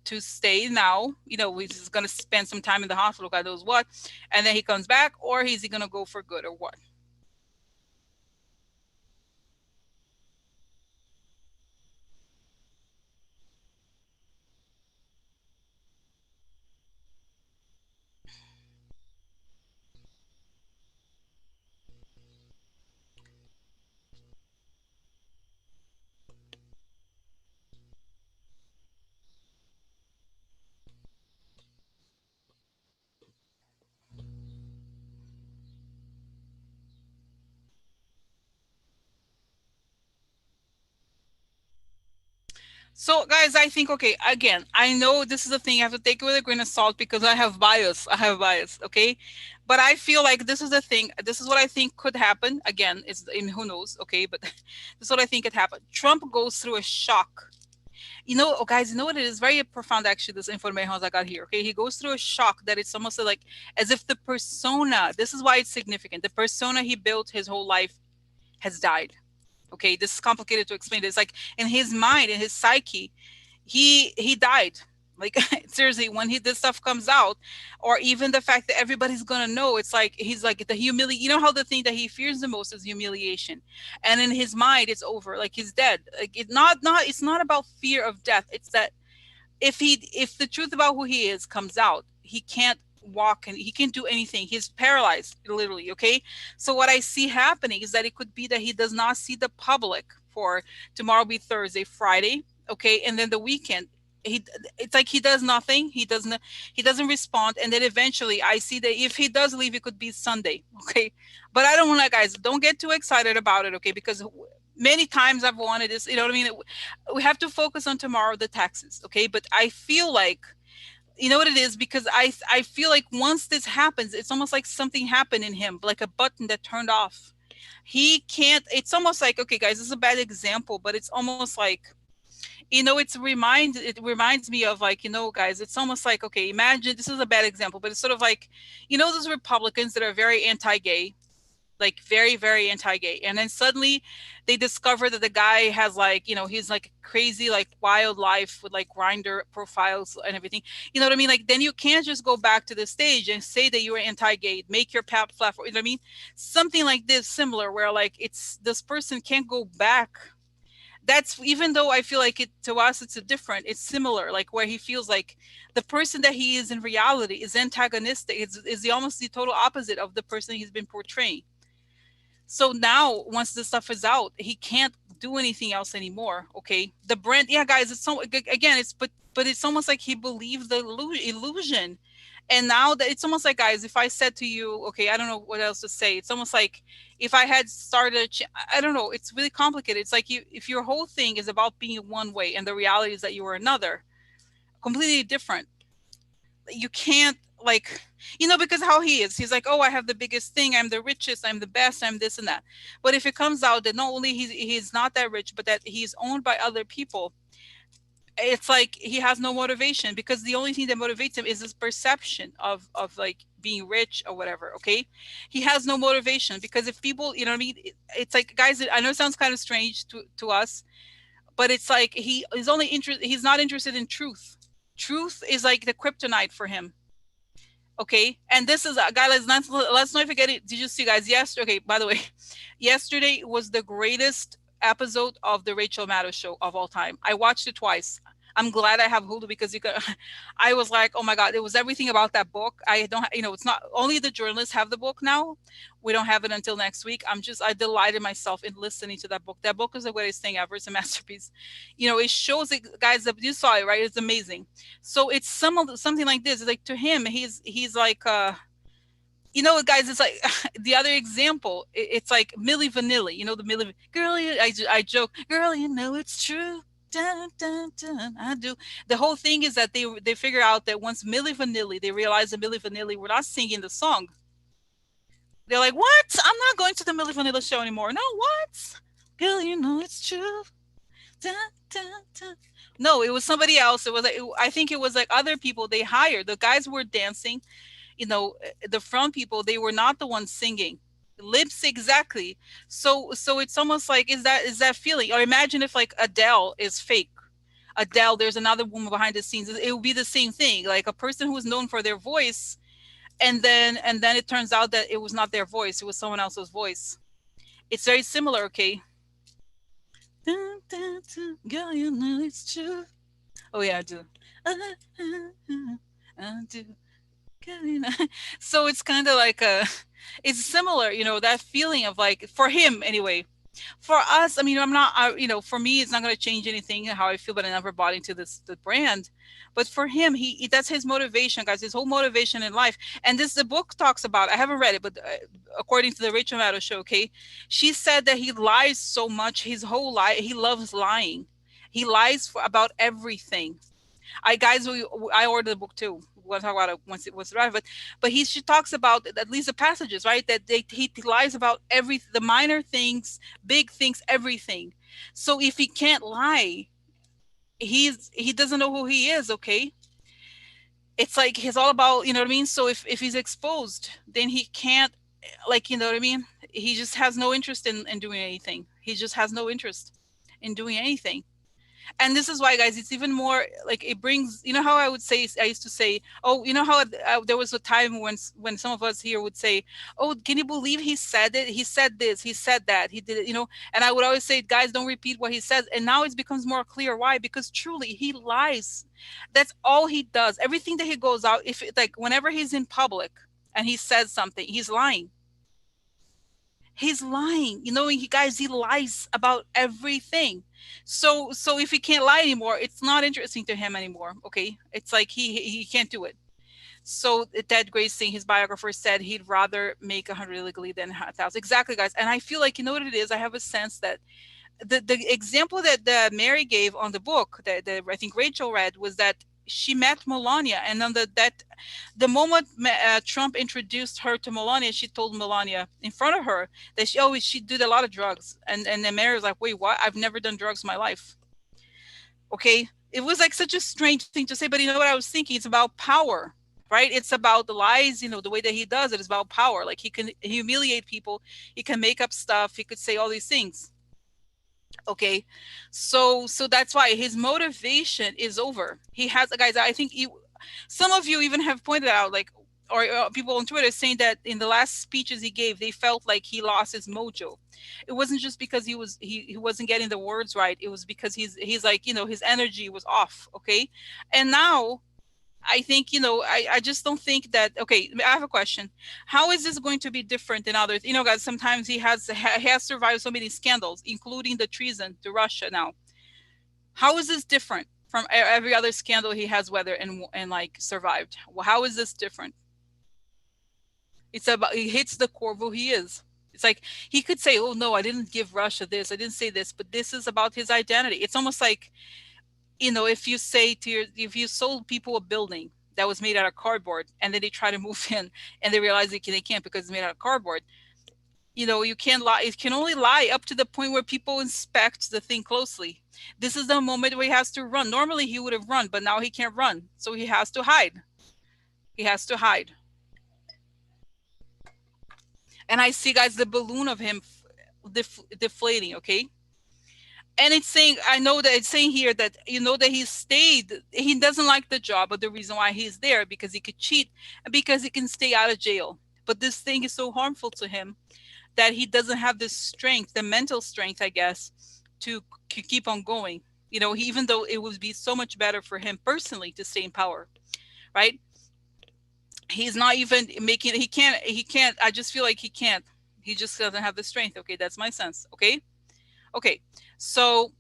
Speaker 1: to stay now? He's going to spend some time in the hospital, God knows what, and then he comes back, or is he going to go for good, or what? So, guys, I think, okay, again, I know this is a thing. I have to take it with a grain of salt because I have bias. I have bias, okay? But I feel like this is the thing. This is what I think could happen. Again, it's in who knows, okay? But this is what I think could happen. Trump goes through a shock. Oh, guys, you know what it is? Very profound, actually, this information I got here, okay? He goes through a shock that it's almost like as if the persona, this is why it's significant, the persona he built his whole life has died. Okay, this is complicated to explain. It's like in his mind, in his psyche, he died. Like seriously, when this stuff comes out, or even the fact that everybody's gonna know, it's like he's like the You know how the thing that he fears the most is humiliation, and in his mind, it's over. Like he's dead. Like it's not about fear of death. It's that if the truth about who he is comes out, he can't walk and he can't do anything. He's paralyzed, literally. Okay. So what I see happening is that it could be that he does not see the public for tomorrow be Thursday, Friday. Okay. And then the weekend, he it's like he does nothing. He doesn't respond. And then eventually I see that if he does leave, it could be Sunday. Okay. But I don't want to, guys, don't get too excited about it. Okay. Because many times I've wanted this, you know what I mean? We have to focus on tomorrow, the taxes. Okay. But I feel like, you know what it is, because I feel like once this happens, it's almost like something happened in him, like a button that turned off. He can't, it's almost like, okay, guys, this is a bad example, but it's almost like, it reminds me of, like, guys, it's almost like, okay, imagine, this is a bad example, but it's sort of like, those Republicans that are very anti-gay, like very, very anti-gay, and then suddenly they discover that the guy has, like, he's like crazy, like wild life with like grinder profiles and everything. You know what I mean? Like, then you can't just go back to the stage and say that you were anti-gay, make your platform, you know what I mean? Something like this, similar, where like it's this person can't go back. That's, even though I feel like it to us it's a different, it's similar, like where he feels like the person that he is in reality is antagonistic, is the almost the total opposite of the person he's been portraying. So now, once this stuff is out, he can't do anything else anymore. Okay, the brand, yeah, guys, it's so, again, it's, but it's almost like he believed the illusion, and now that it's almost like, guys, if I said to you, okay, I don't know what else to say. It's almost like if I had started, I don't know. It's really complicated. It's like if your whole thing is about being one way, and the reality is that you are another, completely different. You can't, like, because how he is, he's like, oh, I have the biggest thing, I'm the richest, I'm the best, I'm this and that. But if it comes out that not only he's not that rich, but that he's owned by other people, it's like he has no motivation, because the only thing that motivates him is his perception of like being rich or whatever. Okay, he has no motivation, because if people, you know what I mean, it's like, guys, I know it sounds kind of strange to us, but it's like he's not interested in truth. Truth is like the kryptonite for him. Okay, and this is a guy. Let's not forget it. Did you see, guys? Yesterday, okay, by the way, yesterday was the greatest episode of the Rachel Maddow show of all time. I watched it twice. I'm glad I have Hulu, because you could. I was like, oh my god, it was everything about that book. I don't, it's not only the journalists have the book now. We don't have it until next week. I delighted myself in listening to that book. That book is the greatest thing ever. It's a masterpiece. It shows it, guys. You saw it, right? It's amazing. So it's something like this. It's like, to him, he's like, guys, it's like the other example. It's like Milli Vanilli. The Milli girl. I joke, girl. It's true. Dun, dun, dun, I do. The whole thing is that they figure out that once Milli Vanilli, they realize that Milli Vanilli were not singing the song. They're like, what? I'm not going to the Milli Vanilli show anymore. No, what? Girl, it's true. Dun, dun, dun. No, it was somebody else. It was like, I think it was like other people they hired. The guys were dancing. The front people, they were not the ones singing. Lips, exactly. So it's almost like, is that feeling? Or imagine if like Adele is fake. Adele, there's another woman behind the scenes. It would be the same thing. Like a person who is known for their voice, and then it turns out that it was not their voice. It was someone else's voice. It's very similar. Okay. Dun, dun, dun. Girl, it's true. Oh yeah, I do. I do. So it's kind of like it's similar, that feeling of like, for him anyway. For us, I mean, I'm not, for me, it's not going to change anything how I feel, but I never bought into the brand. But for him, that's his motivation, guys. His whole motivation in life. And the book talks about. I haven't read it, but according to the Rachel Maddow show, okay, she said that he lies so much his whole life. He loves lying, He lies for about everything. I guys, I ordered the book too. We'll talk about it once it was arrived, but she talks about at least the passages, right? That he lies about every the minor things, big things, everything. So if he can't lie, he doesn't know who he is. Okay, it's like he's all about, you know what I mean. So if he's exposed, then he can't, like, you know what I mean. He just has no interest in doing anything. He just has no interest in doing anything. And this is why, guys, it's even more like it brings, you know how I would say, I used to say, oh, you know how there was a time when some of us here would say, oh, can you believe he said it, he said this, he said that, he did it, you know. And I would always say, guys, don't repeat what he says. And now it becomes more clear why. Because truly he lies. That's all he does. Everything that he goes out, if it, like whenever he's in public and he says something, he's lying. He's lying, you know. He, guys, he lies about everything. So if he can't lie anymore, it's not interesting to him anymore. Okay, it's like he can't do it. So Ted Grace thing, his biographer said he'd rather make 100 illegally than 1,000. Exactly, guys. And I feel like, you know what it is, I have a sense that the example that Mary gave on the book that I think Rachel read was that she met Melania, and on the moment Trump introduced her to Melania, she told Melania in front of her that she did a lot of drugs, and then Mary was like, wait, what? I've never done drugs in my life. Okay, it was like such a strange thing to say, but you know what I was thinking? It's about power, right? It's about the lies, you know, the way that he does it is about power. Like he can humiliate people, he can make up stuff, he could say all these things. Okay, so that's why his motivation is over. He has, guys, I think some of you even have pointed out, like, or people on Twitter saying that in the last speeches he gave, they felt like he lost his mojo. It wasn't just because he wasn't getting the words right. It was because he's like, you know, his energy was off. Okay, and now I think, you know, I just don't think that. Okay, I have a question. How is this going to be different than others? You know, guys, sometimes he has survived so many scandals, including the treason to Russia now. How is this different from every other scandal he has weathered and like survived? Well, how is this different? It's about, he hits the core of who he is. It's like he could say, oh no, I didn't give Russia this, I didn't say this, but this is about his identity. It's almost like, you know, if you say if you sold people a building that was made out of cardboard and then they try to move in and they realize they can't because it's made out of cardboard, you know, you can't lie. It can only lie up to the point where people inspect the thing closely. This is the moment where he has to run. Normally he would have run, but now he can't run. So he has to hide. He has to hide. And I see, guys, the balloon of him deflating, okay? And it's saying, I know that it's saying here that, you know, that he doesn't like the job, but the reason why he's there because he could cheat and because he can stay out of jail. But this thing is so harmful to him that he doesn't have the strength, the mental strength, I guess, to keep on going. You know, even though it would be so much better for him personally to stay in power, right? He's not even making, he can't, I just feel like he can't. He just doesn't have the strength. Okay, that's my sense. Okay. Okay. So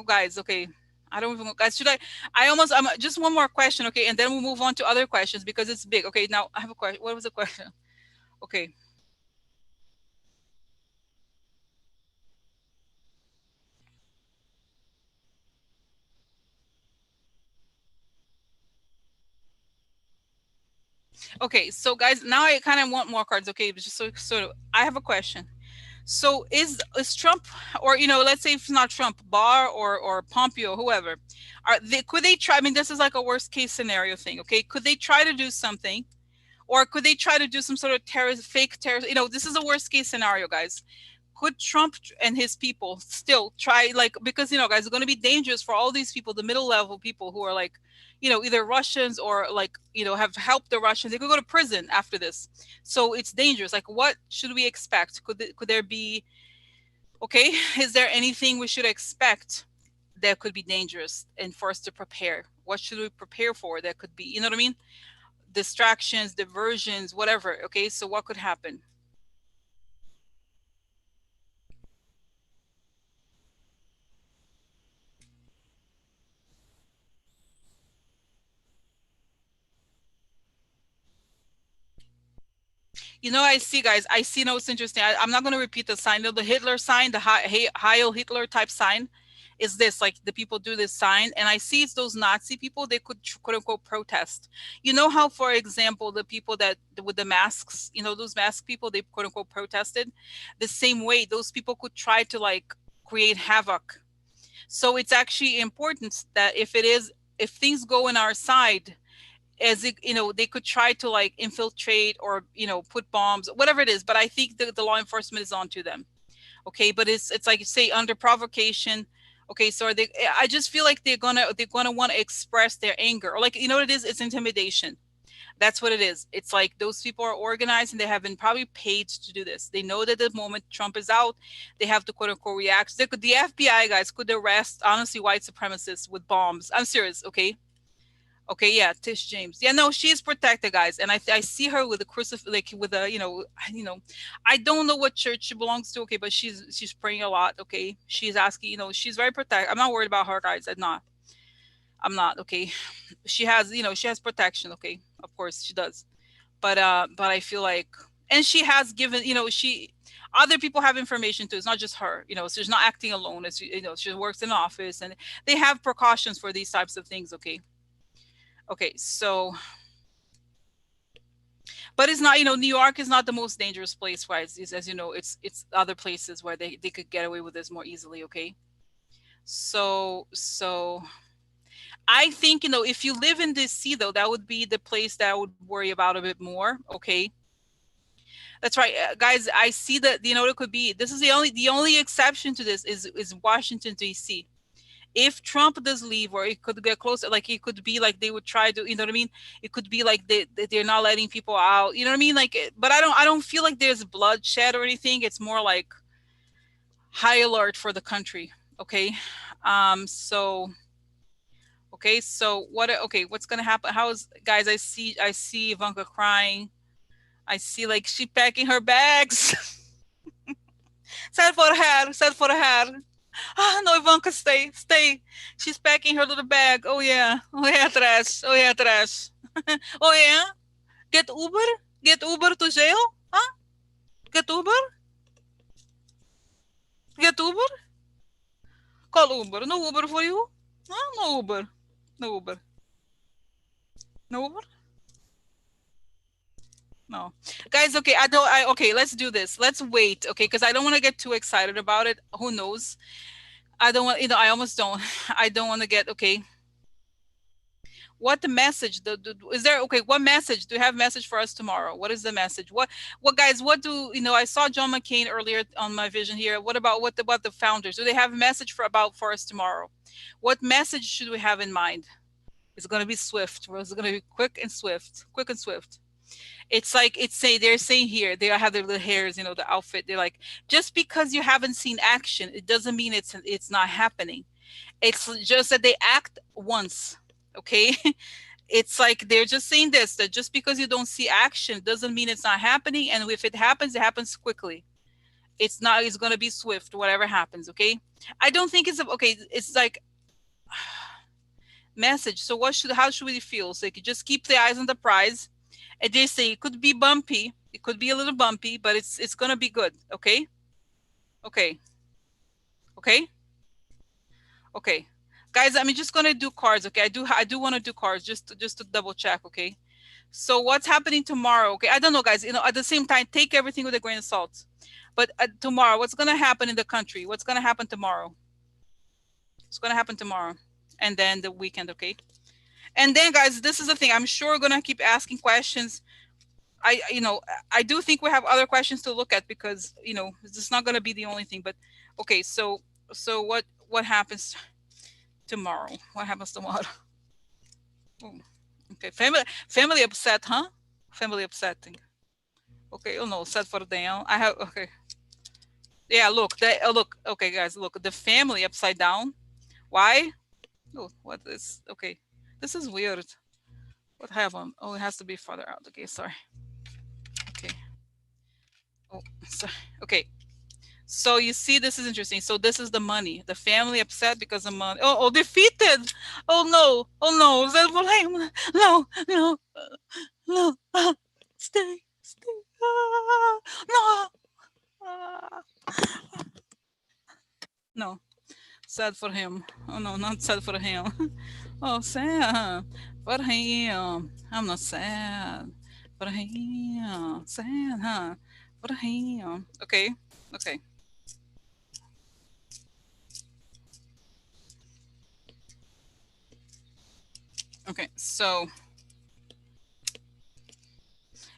Speaker 1: guys, okay. I don't even, guys, I'm just one more question, okay, and then we'll move on to other questions because it's big. Okay, now I have a question. What was the question? Okay. Okay, so guys, now I kind of want more cards. Okay, but just so I have a question. So is Trump, or you know, let's say if it's not Trump, Barr or Pompeo, whoever, could they try? I mean, this is like a worst case scenario thing. Okay, could they try to do something, or could they try to do some sort of fake terrorist? You know, this is a worst case scenario, guys. Could Trump and his people still try, like, because, you know, guys, it's going to be dangerous for all these people, the middle level people who are like, you know, either Russians or like, you know, have helped the Russians. They could go to prison after this. So it's dangerous. Like, what should we expect? Could there be, okay, is there anything we should expect that could be dangerous and for us to prepare? What should we prepare for that could be, you know what I mean? Distractions, diversions, whatever. Okay, so what could happen? You know, I see, guys. I see. No, it's interesting. I'm not going to repeat the sign. You know, the Hitler sign, the Heil Hitler type sign. is this, like the people do this sign, and I see it's those Nazi people. They could quote unquote protest. You know how, for example, the people that with the masks, those mask people, they quote unquote protested. The same way, those people could try to like create havoc. So it's actually important that if things go in our side, as it, they could try to like infiltrate or put bombs, whatever it is. But I think the law enforcement is onto them. Okay, but it's like you say, under provocation. Okay, so are they, I just feel like they're gonna want to express their anger, or like, what it is, it's intimidation. That's what it is. It's like those people are organized and they have been probably paid to do this. They know that the moment Trump is out, they have to quote unquote react. The FBI guys could arrest, honestly, white supremacists with bombs. I'm serious. Okay. Okay, yeah, Tish James. Yeah, no, she's protected, guys, and I see her with a crucifix, like with a, I don't know what church she belongs to. Okay, but she's praying a lot. Okay, she's asking, she's very protected. I'm not worried about her, guys. I'm not. Okay, she has protection. Okay, of course she does, but I feel like, and she has given, other people have information too. It's not just her. So she's not acting alone. It's, she works in an office, and they have precautions for these types of things. Okay. Okay, so, but it's not, New York is not the most dangerous place, wise, as you know, it's other places where they could get away with this more easily. Okay, so I think, if you live in DC though, that would be the place that I would worry about a bit more. Okay, that's right, guys. I see that, it could be, this is the only exception to this is Washington DC. If Trump does leave, or it could get closer, like it could be like they would try to, you know what I mean? It could be like they're not letting people out, you know what I mean? Like, but I don't feel like there's bloodshed or anything. It's more like high alert for the country. Okay. So, okay. So okay, what's going to happen? Guys, I see Ivanka crying. I see like she packing her bags. Sad for her. Ah, no, Ivanka, stay, stay. She's packing her little bag. Oh yeah, oh yeah, trash. Oh yeah, trash. Oh yeah, get Uber, get Uber to jail. Huh? Get Uber, get Uber. Call Uber. No Uber for you. Huh? No Uber. No Uber. No Uber. No, guys. Okay, I don't. Okay, let's do this. Let's wait. Okay, because I don't want to get too excited about it. Who knows? I don't want. I almost don't. I don't want to get. Okay, what the message is there? Okay, what message do you have? Message for us tomorrow? What is the message? What guys, what do I saw John McCain earlier on my vision here. What about what the founders, do they have a message for us tomorrow? What message should we have in mind? It's going to be swift, or it's going to be quick and swift, quick and swift. It's like, they're saying here, they have their little hairs, the outfit, they're like, just because you haven't seen action, it doesn't mean it's not happening. It's just that they act once. Okay. It's like they're just saying this, that just because you don't see action doesn't mean it's not happening, and if it happens quickly. It's going to be swift, whatever happens. Okay, I don't think okay. It's like, message. So how should we feel? So you could just keep the eyes on the prize, and they say it could be bumpy, it could be a little bumpy, but it's going to be good. Okay. Okay. Okay. Okay, guys, I'm just going to do cards. Okay, I do want to do cards, just to double check. Okay, so what's happening tomorrow? Okay, I don't know, guys. At the same time, take everything with a grain of salt. But tomorrow, what's going to happen in the country? What's going to happen tomorrow? What's going to happen tomorrow? And then the weekend, okay? And then, guys, this is the thing. I'm sure we're going to keep asking questions. I do think we have other questions to look at, because, this is not going to be the only thing. But, okay, so what happens tomorrow? What happens tomorrow? Oh, okay, family upset, huh? Family upsetting. Okay, oh no, set for them. I have, okay. Yeah, look, look. Okay, guys, look, the family upside down. Why? Oh, what is? Okay, this is weird. What happened? Oh, it has to be farther out. Okay, sorry. Okay. Oh, sorry. Okay. So you see, this is interesting. So this is the money. The family upset because of money. Oh, defeated. Oh no. Oh no. Is that what No, no, no. Stay, stay. No. Ah. No. Sad for him. Oh no, not sad for him. Oh, sad for him. I'm not sad for him. Sad, huh? For him. Okay, okay, okay. So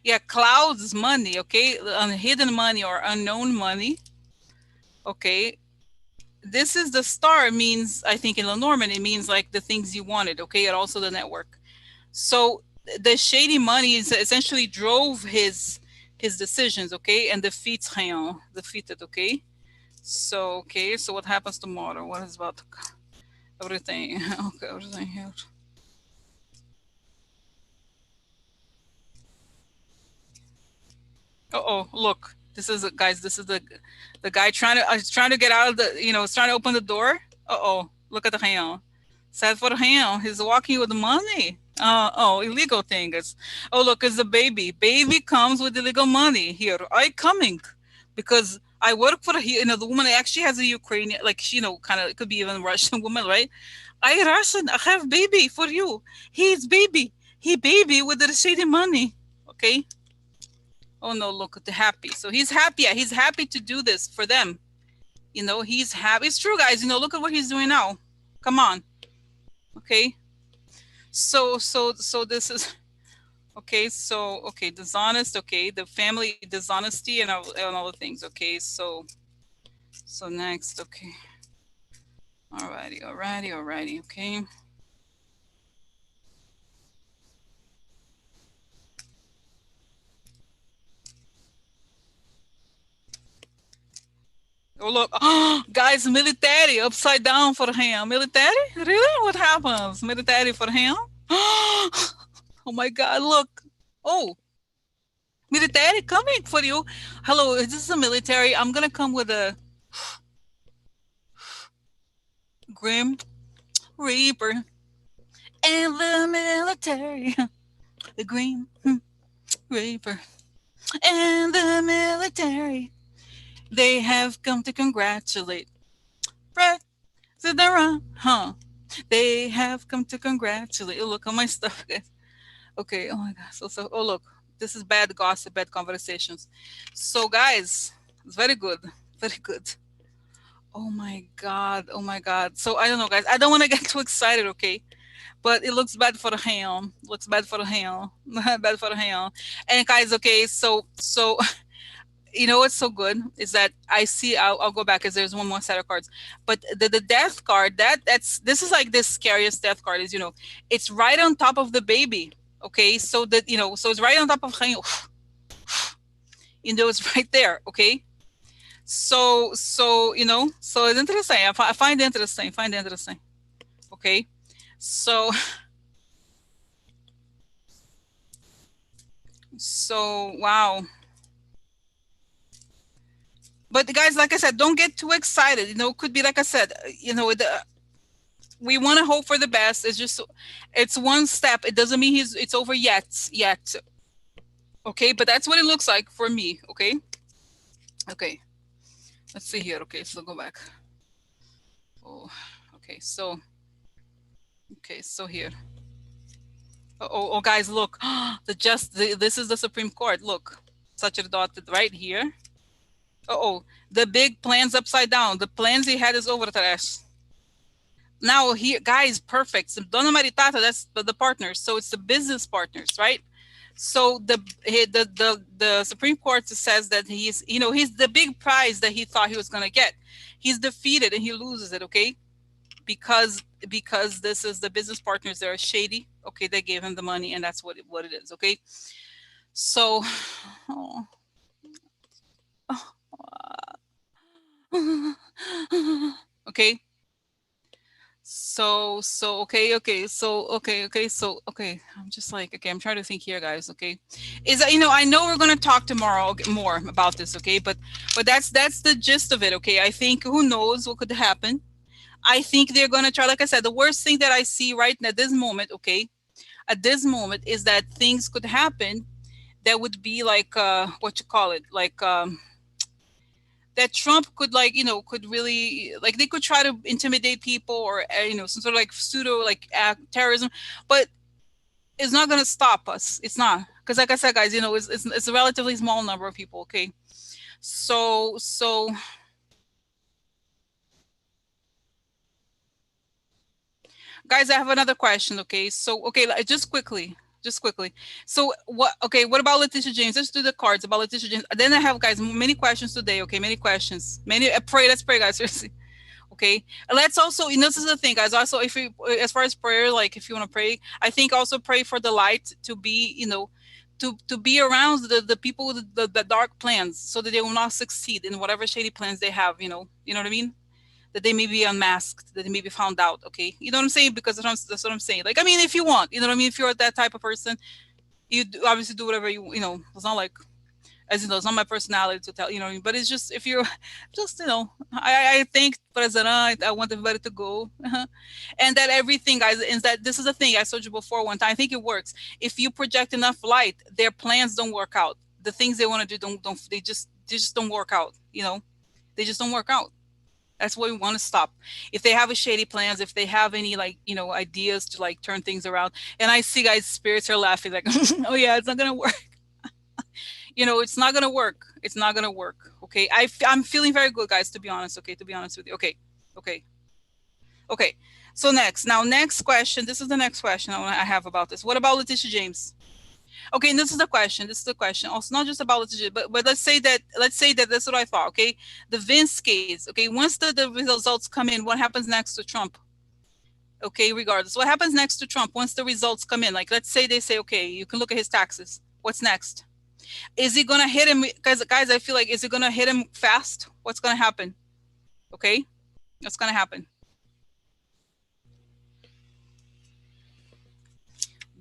Speaker 1: yeah, clouds money. Okay, hidden money or unknown money. Okay, this is the star means, I think in Lenormand it means like the things you wanted, okay, and also the network. So the shady money is essentially drove his decisions, okay, and defeats Rayon, defeated, okay. So okay, so what happens tomorrow? What is about to everything? Okay, everything here. Oh, look. This is guys. This is the guy trying to trying to get out of the trying to open the door. Oh, look at the Rayon. Sad for him. He's walking with money. Oh, illegal things. Oh, look, it's the baby. Baby comes with illegal money here. I coming because I work for the woman actually has a Ukrainian, like kind of it could be even Russian woman, right? I Russian. I have baby for you. He's baby. He baby with the shady money. Okay. Oh no, look at the happy. So he's happy. Yeah, he's happy to do this for them. He's happy. It's true, guys. Look at what he's doing now. Come on. Okay. So this is okay. So okay, dishonest. Okay, the family dishonesty and all the things. Okay. So next. Okay. Alrighty. Okay. Oh look, guys, military upside down for him. Military? Really? What happens? Military for him? Oh my God! Look. Oh, military coming for you. Hello, this is a military. I'm gonna come with a grim reaper and the military. The green reaper and the military. They have come to congratulate President, huh? They have come to congratulate. Oh, look at my stuff, guys. Okay. Oh my God. So. Oh look, this is bad gossip, bad conversations. So guys, it's very good, very good. Oh my God. Oh my God. So I don't know, guys. I don't want to get too excited, okay? But it looks bad for him. Looks bad for him. Bad for him. And guys, okay. So what's so good is that I see. I'll go back because there's one more set of cards. But the death card that's this is like the scariest death card is it's right on top of the baby. Okay, so that so it's right on top of him. It's right there. Okay, so it's interesting. I find it interesting. Find it interesting. Okay, so wow. But guys, like I said, don't get too excited. It could be like I said. We want to hope for the best. It's one step. It doesn't mean it's over yet. Okay, but that's what it looks like for me. Okay, let's see here. Okay, so go back. Oh, okay, so here. Oh, guys, look. This is the Supreme Court. Look, dotted right here. The big plans upside down. The plans he had is over trash. Now here, guys, perfect. So Donna Maritata, that's the partners. So it's the business partners, right? So the Supreme Court says that he's the big prize that he thought he was going to get. He's defeated and he loses it, okay? Because this is the business partners that are shady. Okay, they gave him the money, and that's what it is. Okay, so oh. Okay. So I'm just like, okay, I'm trying to think here, guys. Okay, is that I know we're gonna talk tomorrow more about this, okay, but that's the gist of it. Okay, I think who knows what could happen. I think they're gonna try, like I said, the worst thing that I see right at this moment, okay, at this moment is that things could happen that would be like what you call it, like that Trump could, like, could really, like, they could try to intimidate people, or some sort of like pseudo, like, terrorism, but it's not going to stop us. It's not, because, like I said, guys, it's a relatively small number of people. Okay, so guys, I have another question. Okay, so, okay, just quickly. So what? Okay, what about Letitia James? Let's do the cards about Letitia James. Then I have, guys, many questions today. Okay, many questions. Many. Pray. Let's pray, guys. Seriously. Okay. Let's also, this is the thing, guys. Also, if we, as far as prayer, like, if you want to pray, I think also pray for the light to be, to be around the people with the dark plans, so that they will not succeed in whatever shady plans they have. You know what I mean? That they may be unmasked, that they may be found out. Okay, you know what I'm saying? Because that's what I'm saying. Like, I mean, if you want, you know what I mean. If you're that type of person, obviously do whatever you, It's not like, as you know, it's not my personality to tell, but it's just, if you're just, I think President, I want everybody to go. And that everything, guys, is that this is the thing I told you before one time. I think it works. If you project enough light, their plans don't work out. The things they want to do don't they just don't work out. They just don't work out. That's what we want to stop. If they have a shady plans, if they have any, like, ideas to, like, turn things around, and I see, guys, spirits are laughing like, oh yeah, it's not gonna work. It's not gonna work. It's not gonna work. Okay, I'm feeling very good, guys. To be honest, okay. To be honest with you, okay, okay, okay. So next question. This is the next question I have about this. What about Letitia James? Okay, and this is the question. This is the question. Also, not just about Letitia, but let's say that that's what I thought. Okay, the Vince case. Okay, once the results come in, what happens next to Trump? Okay, regardless, what happens next to Trump once the results come in? Like, let's say they say, okay, you can look at his taxes. What's next? Is he gonna hit him? Because, guys, I feel like, is it gonna hit him fast? What's gonna happen? Okay, what's gonna happen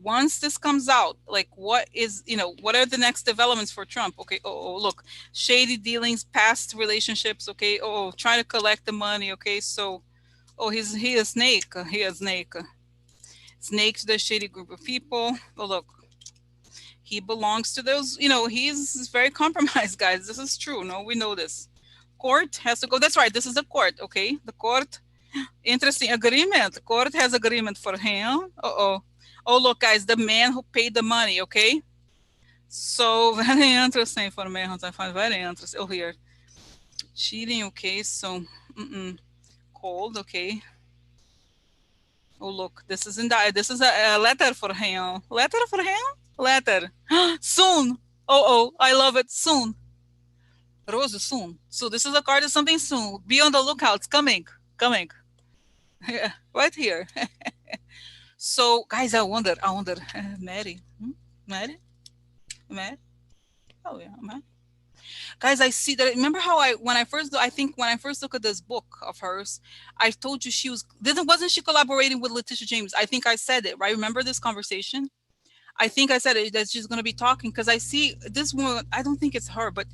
Speaker 1: once this comes out? Like, what are the next developments for Trump? Okay, look, shady dealings, past relationships. Okay, trying to collect the money. Okay, so, he a snake. He a snake. Snake to the shady group of people. Oh, look, he belongs to those. He's very compromised, guys. This is true. No, we know this. Court has to go. That's right. This is the court. Okay, the court. Interesting agreement. Court has agreement for him. Uh-oh. Oh, look, guys, the man who paid the money. Okay, so very interesting for me. I find very interesting. Oh, here, cheating. Okay, so, cold. Okay. Oh, look, this is in the. This is a letter for him. Letter for him. Letter. Soon. I love it. Soon. Rose, soon. So this is a card of something soon. Be on the lookout. It's coming. Coming. Yeah, right here. So, guys, I wonder, Mary, Mary, Mary. Oh yeah, Mary. Guys, I see that. Remember how I think when I first looked at this book of hers, I told you she wasn't she collaborating with Letitia James? I think I said it, right? Remember this conversation? I think I said it, that she's going to be talking, because I see this woman. I don't think it's her, but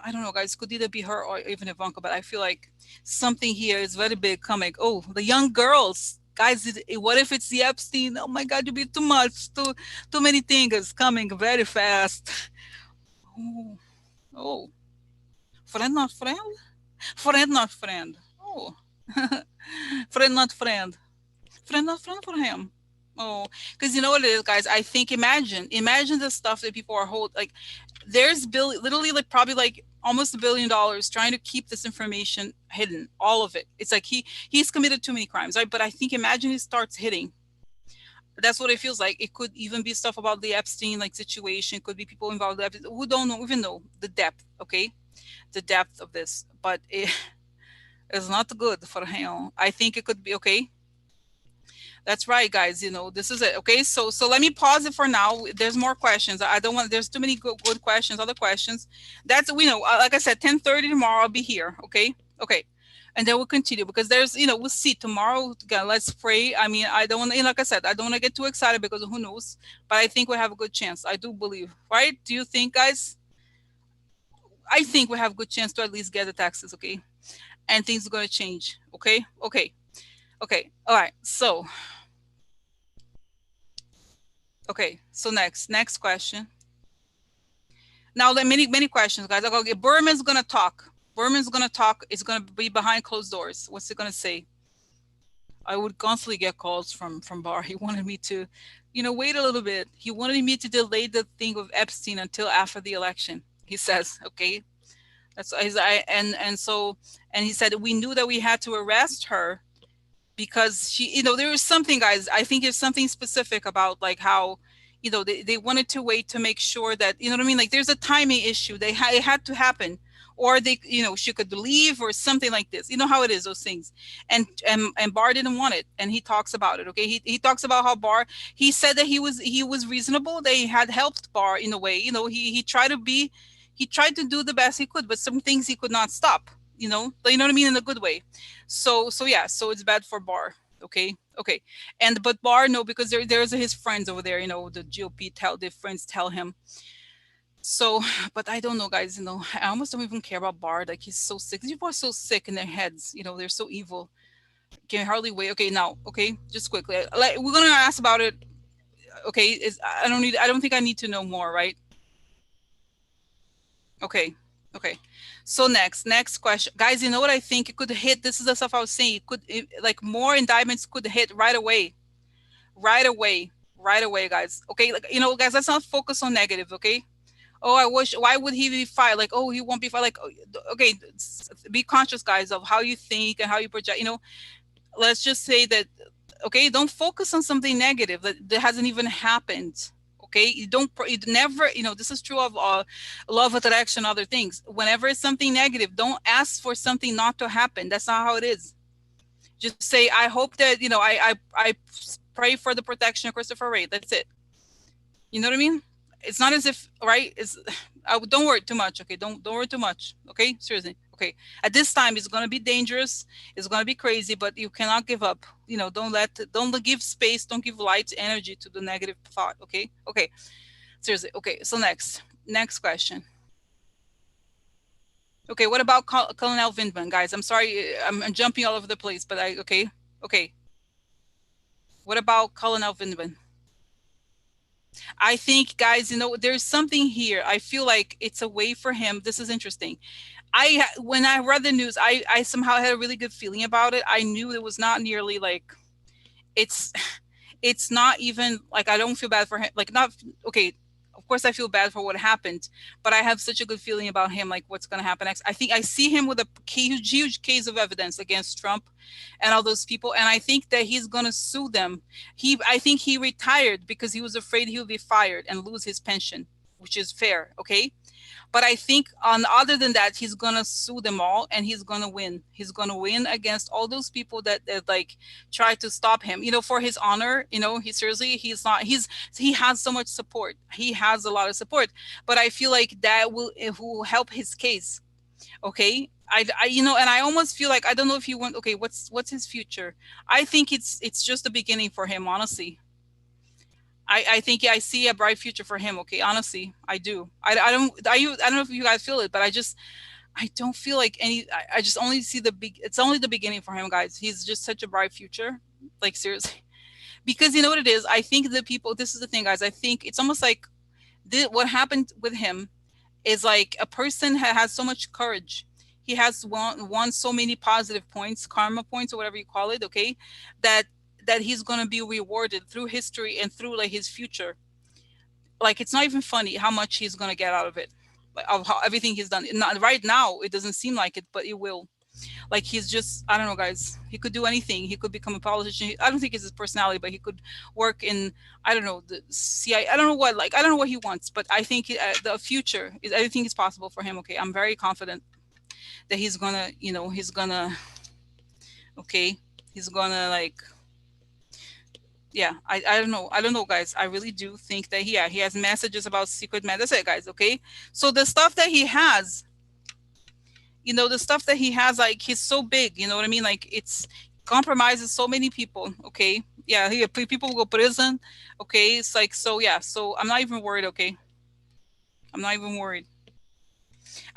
Speaker 1: I don't know, guys. Could either be her or even Ivanka, but I feel like something here is very big coming. Oh, the young girls, guys. What if it's the Epstein? Oh my God, you be too much, too many things coming very fast. Oh, oh, friend not friend, friend not friend. Oh, friend not friend. Friend not friend for him. Oh, because you know what it is, guys. I think, imagine the stuff that people are like. There's literally, like, probably like almost $1 billion trying to keep this information hidden, all of it. It's like he's committed too many crimes, right? But I think, imagine he starts hitting. That's what it feels like. It could even be stuff about the Epstein, like, situation. Could be people involved who don't even know the depth. Okay, the depth of this, but it's not good for him. I think it could be okay. That's right, guys. This is it. Okay, so let me pause it for now. There's more questions. I don't want. There's too many good questions. Other questions. That's, we know. Like I said, 10:30 tomorrow. I'll be here. Okay. Okay. And then we'll continue, because there's, we'll see tomorrow. Again, let's pray. I mean, I don't want to, like I said, I don't want to get too excited, because who knows. But I think we have a good chance. I do believe. Right? Do you think, guys? I think we have a good chance to at least get the taxes. Okay. And things are going to change. Okay. Okay. Okay. All right. So. Okay, so next question. Now, many questions, guys. Okay, Berman's gonna talk. Berman's gonna talk. It's gonna be behind closed doors. What's it gonna say? I would constantly get calls from Barr. He wanted me to, wait a little bit. He wanted me to delay the thing of Epstein until after the election. He says, okay, that's and so and he said we knew that we had to arrest her because she, there was something, guys. I think there's something specific about like how, they wanted to wait to make sure that, you know what I mean? Like there's a timing issue. It had to happen, or they, she could leave or something like this. You know how it is, those things. And Barr didn't want it, and he talks about it. Okay, he talks about how Barr. He said that he was reasonable. They had helped Barr in a way. He tried to be, he tried to do the best he could, but some things he could not stop. But you know what I mean, in a good way. So yeah, so it's bad for Barr. Okay. But Barr, no, because there's his friends over there, the GOP the friends tell him. So, but I don't know, guys, I almost don't even care about Barr. Like he's so sick. These people are so sick in their heads, they're so evil. Can hardly wait. Okay, now, okay, just quickly. Like we're gonna ask about it. Okay, I don't think I need to know more, right? Okay. Okay. So next question, guys. You know what I think it could hit? This is the stuff I was saying. Like more indictments could hit right away, right away, right away, guys. Okay, like guys, let's not focus on negative. Okay. Oh, I wish. Why would he be fired? Like, oh, he won't be fired. Like, okay, be conscious, guys, of how you think and how you project. Let's just say that. Okay, don't focus on something negative that hasn't even happened. Okay, you never, this is true of love, attraction, other things. Whenever it's something negative, don't ask for something not to happen. That's not how it is. Just say, I hope that, I pray for the protection of Christopher Wray. That's it. You know what I mean? It's not as if, right? Don't worry too much. Okay, don't worry too much. Okay, seriously. Okay, at this time it's gonna be dangerous. It's gonna be crazy, but you cannot give up. Don't give space. Don't give light energy to the negative thought. Okay, seriously. Okay, so next question. Okay, what about Colonel Vindman, guys? I'm sorry, I'm jumping all over the place, but okay. What about Colonel Vindman? I think, guys, there's something here. I feel like it's a way for him. This is interesting. When I read the news, I somehow had a really good feeling about it. I knew it was not nearly like it's it's not even like I don't feel bad for him. Like not okay. Of course, I feel bad for what happened, but I have such a good feeling about him. Like what's going to happen next. I think I see him with a huge case of evidence against Trump and all those people, and I think that he's going to sue them. I think he retired because he was afraid he would be fired and lose his pension, which is fair. Okay. But I think other than that, he's gonna sue them all, and he's gonna win. He's gonna win against all those people that like try to stop him. For his honor. He has so much support. He has a lot of support. But I feel like it will help his case. Okay. And I almost feel like I don't know if he want. Okay, what's his future? I think it's just the beginning for him, honestly. I think I see a bright future for him. Okay, honestly, I do. I don't know if you guys feel it, but I don't feel like I just only see it's only the beginning for him, guys. He's just such a bright future. Like seriously. Because you know what it is? I think the people, this is the thing, guys. I think it's almost like what happened with him is like a person has so much courage. He has won so many positive points, karma points, or whatever you call it, okay? That he's going to be rewarded through history and through like his future. Like it's not even funny how much he's going to get out of it, like of how everything he's done. Not right now, it doesn't seem like it, but it will. Like he's just, I don't know, guys. He could do anything. He could become a politician. I don't think it's his personality, but he could work in, I don't know, the CIA. I don't know what, like I don't know what he wants, but I think the future is everything is possible for him. Okay, I'm very confident that he's gonna, okay, he's gonna like yeah, I don't know, guys. I really do think that he has messages about secret man. That's it, guys. Okay, so the stuff that he has, like he's so big. You know what I mean? Like it's compromises so many people. Okay, yeah, people will go prison. Okay, it's like so yeah. So I'm not even worried. Okay, I'm not even worried.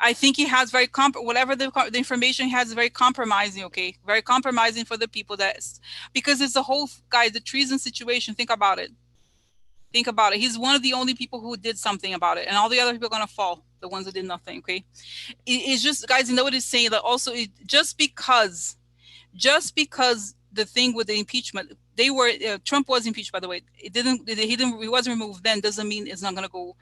Speaker 1: I think he has whatever the information he has is very compromising. Okay, very compromising for the people because it's the whole guy the treason situation. Think about it. Think about it. He's one of the only people who did something about it, and all the other people are gonna fall. the ones that did nothing. Okay, it's just, guys, you know what it's saying, that also just because the thing with the impeachment, they were Trump was impeached, by the way. He wasn't removed then, doesn't mean it's not going to go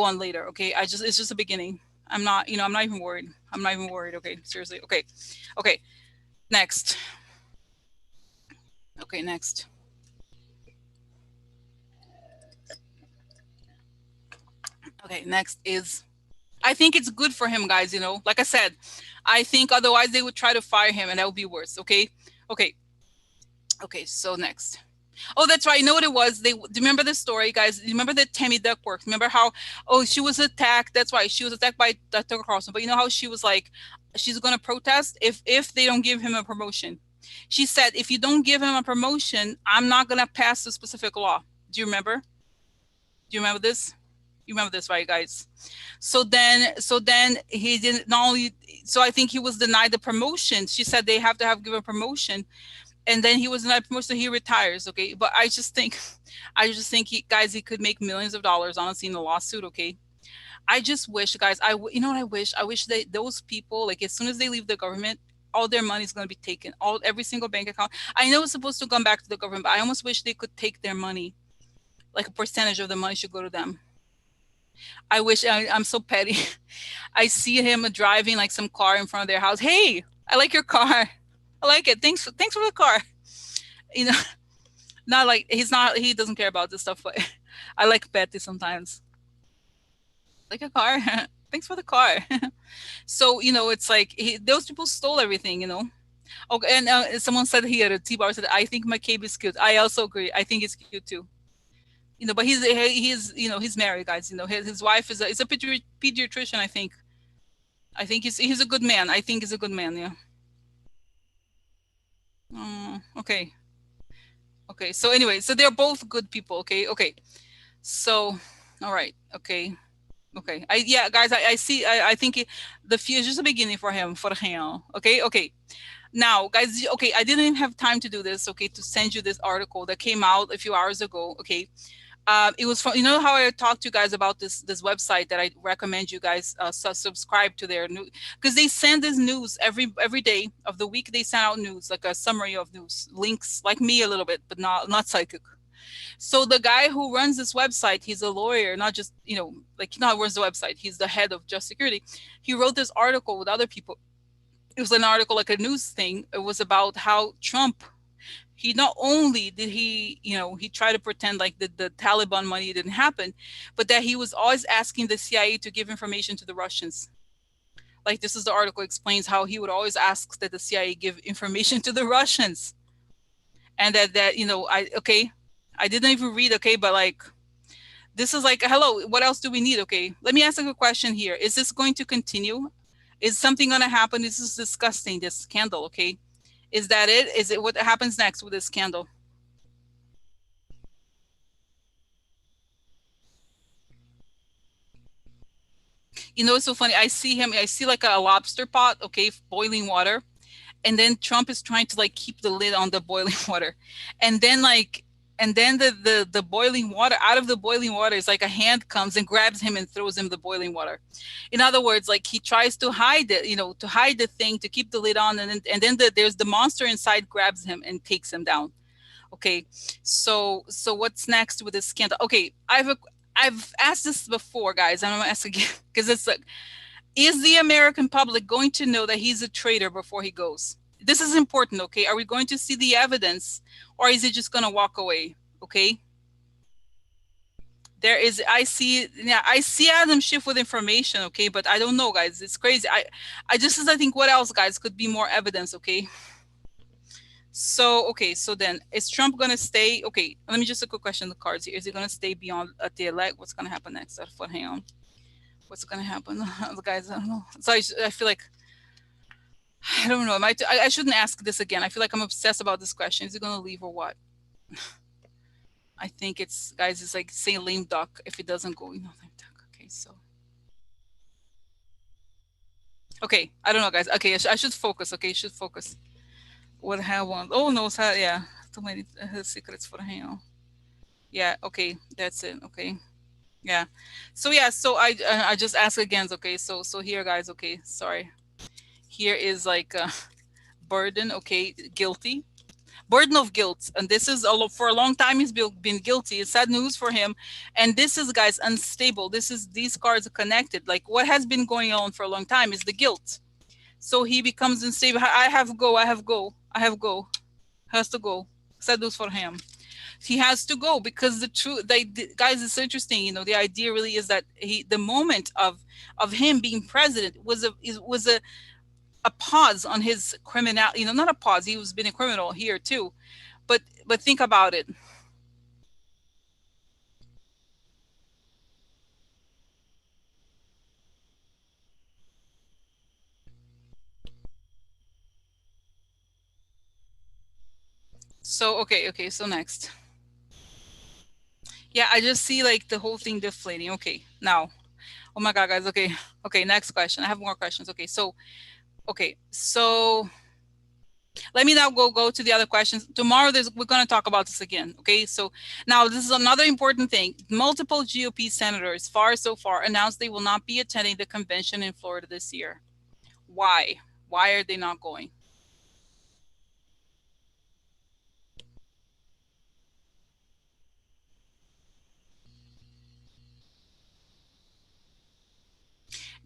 Speaker 1: on later. Okay, it's just a beginning. I'm not, I'm not even worried. I'm not even worried. Okay, seriously. Okay, next. Okay, next. Okay, next is, I think it's good for him, guys. Like I said, I think otherwise they would try to fire him, and that would be worse. Okay, so next. Oh, that's right. You know what it was? Do you remember the story, guys? You remember the Tammy Duckworth? Remember how, oh, she was attacked. That's right. She was attacked by Tucker Carlson. But you know how she was like, she's going to protest if they don't give him a promotion. She said, if you don't give him a promotion, I'm not going to pass a specific law. Do you remember? Do you remember this? You remember this, right, guys? So then he didn't, not only, so I think he was denied the promotion. She said they have to have given promotion, and then he was denied promotion, so he retires. Okay, but I just think he could make millions of dollars, honestly, in a lawsuit. Okay, I just wish, guys, you know what I wish? I wish that those people, like, as soon as they leave the government, all their money is going to be taken, every single bank account. I know it's supposed to come back to the government, but I almost wish they could take their money, like a percentage of the money should go to them. I wish. I'm so petty. I see him driving like some car in front of their house. Hey, I like your car. I like it. Thanks for the car. You know, not like he doesn't care about this stuff, but I like petty sometimes. Like a car. Thanks for the car. So, it's like those people stole everything. Okay, and someone said here, T-Bar said, I think McCabe is cute. I also agree. I think he's cute too. But he's married, guys. His wife is a pediatrician. I think he's a good man. I think he's a good man. Yeah. Okay. Okay. So anyway, so they're both good people. Okay. Okay. So, all right. Okay. Okay. Yeah, guys. I see. I think the future is just a beginning for him. Okay. Okay. Now, guys. Okay. I didn't even have time to do this. Okay. To send you this article that came out a few hours ago. Okay. It was from, how I talked to you guys about this website that I recommend you guys subscribe to their news, because they send this news every day of the week. They send out news, like a summary of news, links, like me a little bit, but not psychic. So the guy who runs this website, he's a lawyer, not just, like, he runs the website. He's the head of Just Security. He wrote this article with other people. It was an article, like a news thing. It was about how Trump, he not only did he tried to pretend like the Taliban money didn't happen, but that he was always asking the CIA to give information to the Russians. Like, this is the article explains how he would always ask that the CIA give information to the Russians. And that I didn't even read, okay, but like, this is like, hello, what else do we need? Okay, let me ask a question here. Is this going to continue? Is something going to happen? This is disgusting, this scandal. Okay, is that it? Is it what happens next with this scandal? It's so funny. I see like a lobster pot, okay, boiling water. And then Trump is trying to like keep the lid on the boiling water. And then the boiling water, out of the boiling water, is like a hand comes and grabs him and throws him the boiling water. In other words, like, he tries to hide it, to hide the thing, to keep the lid on. And then there's the monster inside grabs him and takes him down. Okay, so what's next with this scandal? Okay, I've asked this before, guys. I'm gonna ask again, because it's like, is the American public going to know that he's a traitor before he goes? This is important. Okay, are we going to see the evidence, or is he just gonna walk away? Okay. I see Adam Schiff with information. Okay, but I don't know, guys. It's crazy. I think, what else, guys, could be more evidence? Okay. So, okay, so then, is Trump going to stay? Okay, let me just a quick question, the cards here. Is he going to stay beyond at the elect? What's going to happen next? Hang on. What's going to happen? The guys, I don't know. So I feel like, I don't know. I shouldn't ask this again. I feel like I'm obsessed about this question. Is he going to leave or what? I think it's, guys, it's like saying lame duck if it doesn't go. Lame duck. Okay, so. Okay, I don't know, guys. Okay, I should focus. Okay, should focus. What have one? Oh no, yeah, too many secrets for him. Yeah, okay, that's it. Okay, Yeah. So yeah, so I just ask again, okay? So here guys, okay, sorry. Here is like burden, okay, guilty. Burden of guilt. And this is for a long time he's been guilty. It's sad news for him. And this is guys unstable. This is these cards are connected. Like what has been going on for a long time is the guilt. So he becomes unstable. I have go, I have go, I have go. Has to go. Sad news for him. He has to go because the truth, guys, it's interesting. You know, the idea really is that the moment of him being president was a pause on his criminal. You know, not a pause. He was been a criminal here too, but think about it. So okay. So next, yeah, I just see like the whole thing deflating. Okay, now, oh my God, guys. Okay. Next question. I have more questions. So let me now go to the other questions. Tomorrow we're going to talk about this again. Okay, so now this is another important thing. Multiple GOP senators so far announced they will not be attending the convention in Florida this year. Why are they not going?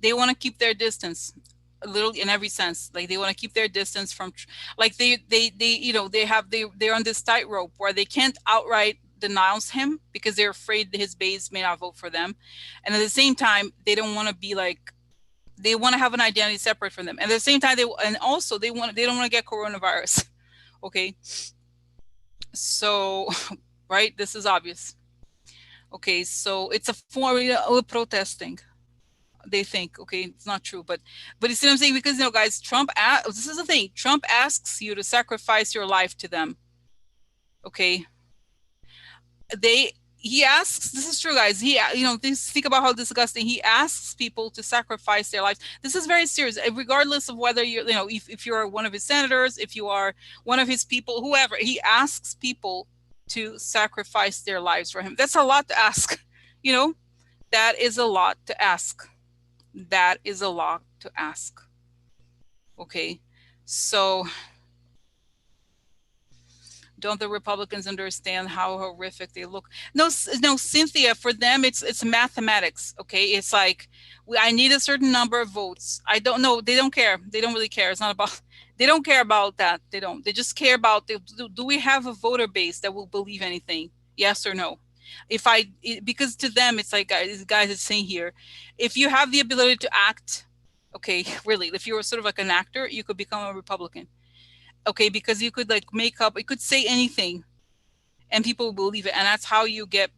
Speaker 1: They want to keep their distance, literally in every sense. Like they want to keep their distance from, like they you know they're on this tightrope where they can't outright denounce him because they're afraid that his base may not vote for them, and at the same time they don't want to be like, they want to have an identity separate from them, and at the same time they don't want to get coronavirus. Okay, so right, this is obvious. Okay, so it's a form of protesting. They think, okay, it's not true, but you see what I'm saying? Because guys, this is the thing. Trump asks you to sacrifice your life to them. Okay, they he asks, this is true, guys. Think about how disgusting. He asks people to sacrifice their lives. This is very serious, regardless of whether if you're one of his senators, if you are one of his people, whoever. He asks people to sacrifice their lives for him. That's a lot to ask. You know, that is a lot to ask. That is a lot to ask. Okay, so don't the Republicans understand how horrific they look? No, Cynthia. For them, it's mathematics. Okay, it's like I need a certain number of votes. I don't know. They don't care. They don't really care. It's not about. They don't care about that. They don't. They just care about do we have a voter base that will believe anything? Yes or no? Because to them it's like, guys is saying here, if you have the ability to act, okay, really, if you were sort of like an actor, you could become a Republican. Okay, because you could like you could say anything and people will believe it, and that's how you get,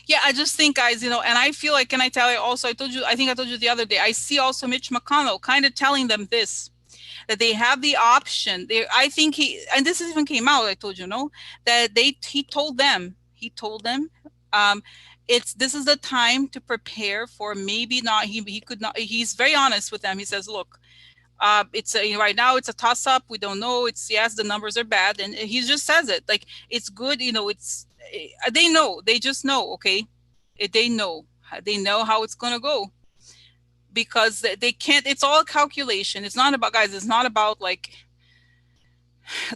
Speaker 1: yeah, I just think, guys, and I feel like, can I tell you also, I think I told you the other day, I see also Mitch McConnell kind of telling them this, that they have the option. I think and this even came out, I told you, no, that he told them, um, this is the time to prepare for maybe not, he could not, he's very honest with them. He says, look, right now it's a toss up. We don't know. Yes, the numbers are bad, and he just says it like it's good. They know. They just know. Okay, they know. They know how it's gonna go because they can't. It's all calculation. It's not about, guys. It's not about like.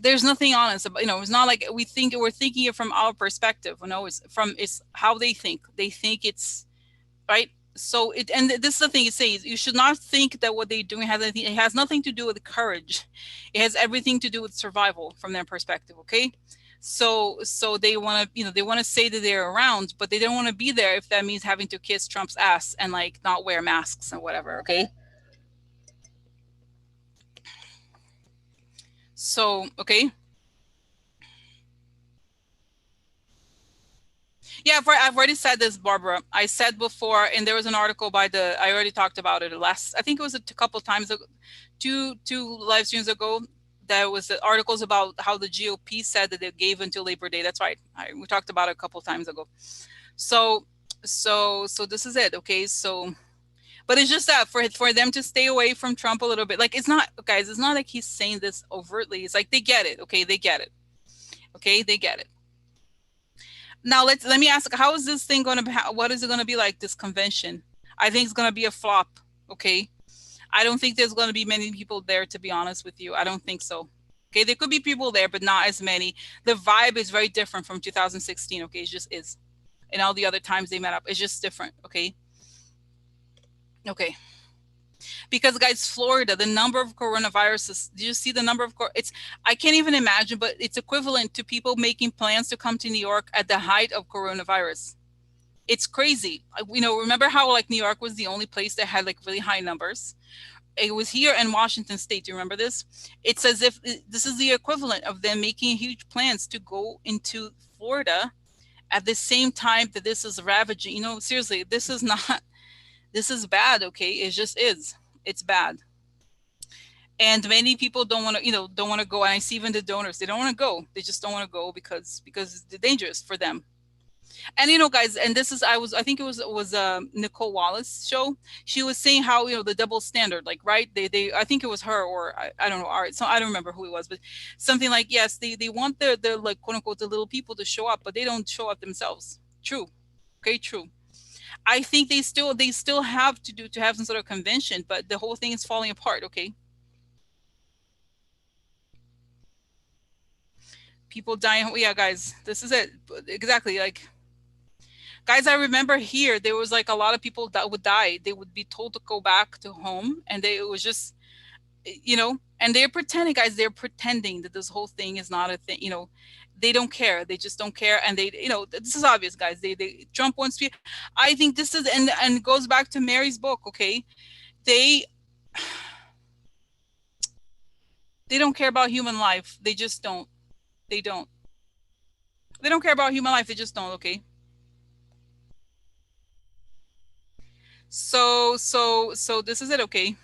Speaker 1: There's nothing honest about. It's not like we're thinking it from our perspective. It's how they think. They think it's right. So and this is the thing it says, you should not think that what they're doing it has nothing to do with courage. It has everything to do with survival from their perspective. Okay, so they want to, they want to say that they're around, but they don't want to be there if that means having to kiss Trump's ass and like not wear masks and whatever. Okay, so okay. Yeah, I've already said this, Barbara. I said before, and there was an article I already talked about it last, I think it was a couple times ago, two live streams ago. There was the articles about how the GOP said that they gave until Labor Day. That's right. We talked about it a couple times ago. So so this is it. Okay. So but it's just that for them to stay away from Trump a little bit. Like, it's not, guys, it's not like he's saying this overtly. It's like they get it. Okay, they get it. Okay, they get it. Now let me ask, how is this thing going to be, what is it going to be like, this convention? I think it's going to be a flop. Okay, I don't think there's going to be many people there, to be honest with you. I don't think so. Okay, there could be people there, but not as many. The vibe is very different from 2016. Okay, it just is. And all the other times they met up, it's just different. Okay. Okay. Because, guys, Florida, the number of coronaviruses, do you see the number of it's, I can't even imagine, but it's equivalent to people making plans to come to New York at the height of coronavirus. It's crazy. Remember how, like, New York was the only place that had, like, really high numbers? It was here in Washington State. Do you remember this? It's as if this is the equivalent of them making huge plans to go into Florida at the same time that this is ravaging. Seriously, this is not, this is bad. Okay, it just is. It's bad. And many people don't want to, don't want to go. And I see even the donors, they don't want to go. They just don't want to go because it's dangerous for them. And guys, and this is, I think it was Nicole Wallace show. She was saying how, the double standard, like, right, they I think it was her, or I don't know, all right, so I don't remember who it was, but something like, yes, they want their like, quote unquote, the little people to show up, but they don't show up themselves. True. Okay, true. I think they still have to have some sort of convention, but the whole thing is falling apart. Okay, people dying. Yeah, guys, this is it. Exactly. Like, guys, I remember here there was, like, a lot of people that would die. They would be told to go back to home, and it was just, and they're pretending, guys, they're pretending that this whole thing is not a thing. They don't care. They just don't care. And this is obvious, guys. They Trump wants to be, I think this is, and it goes back to Mary's book. Okay. They they don't care about human life. They just don't. They don't. They don't care about human life. They just don't. Okay. So this is it. Okay.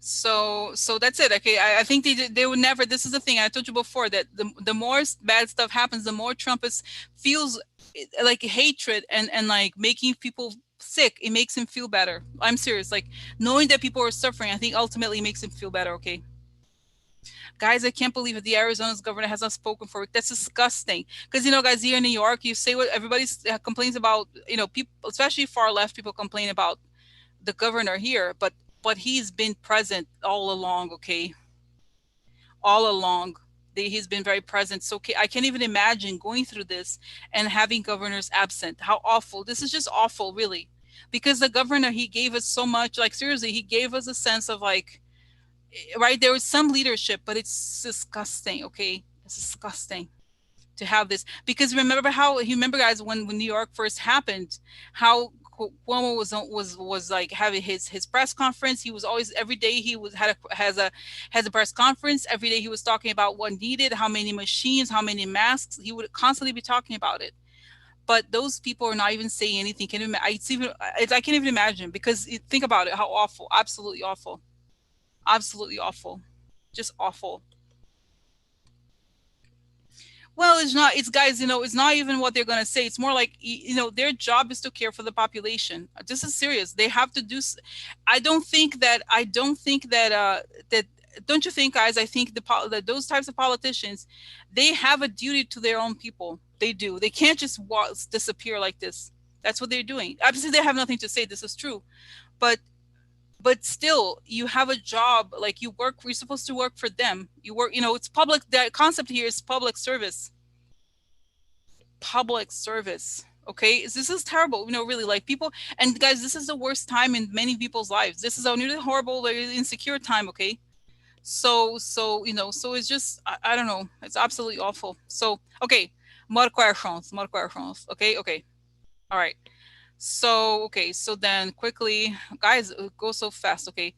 Speaker 1: So that's it. Okay, I think they would never. This is the thing I told you before, that the more bad stuff happens, the more Trump feels like hatred and like making people sick. It makes him feel better. I'm serious. Like, knowing that people are suffering, I think ultimately makes him feel better. Okay, guys, I can't believe it. The Arizona's governor has not spoken for it. That's disgusting. Because, guys, here in New York, you say what everybody complains about. People, especially far left people, complain about the governor here, but he's been present all along. Okay, all along, he's been very present. So, okay, I can't even imagine going through this and having governors absent. How awful. This is just awful, really, because the governor, he gave us so much. Like, seriously, he gave us a sense of, like, right, there was some leadership, but it's disgusting. Okay, it's disgusting to have this, because remember, guys, when New York first happened, how Cuomo was like having his press conference. He was always, every day he was has a press conference. Every day he was talking about what needed, how many machines, how many masks. He would constantly be talking about it. But those people are not even saying anything. I can't even imagine, because think about it, how awful, absolutely awful, absolutely awful, just awful. Well, it's not. It's, guys. It's not even what they're gonna say. It's more like, their job is to care for the population. This is serious. They have to do. I don't think that. I don't think that. That. Don't you think, guys? I think that those types of politicians, they have a duty to their own people. They do. They can't just disappear like this. That's what they're doing. Obviously, they have nothing to say. This is true, but still, you have a job. Like, you work. You're supposed to work for them. You work. It's public. The concept here is public service. Public service. Okay, this is terrible. Really, like, people, and guys, this is the worst time in many people's lives. This is a really horrible, really insecure time. Okay, so it's just, I don't know. It's absolutely awful. So, okay, more questions, more questions. Okay, okay, all right. So, okay, so then quickly, guys, it goes so fast. Okay,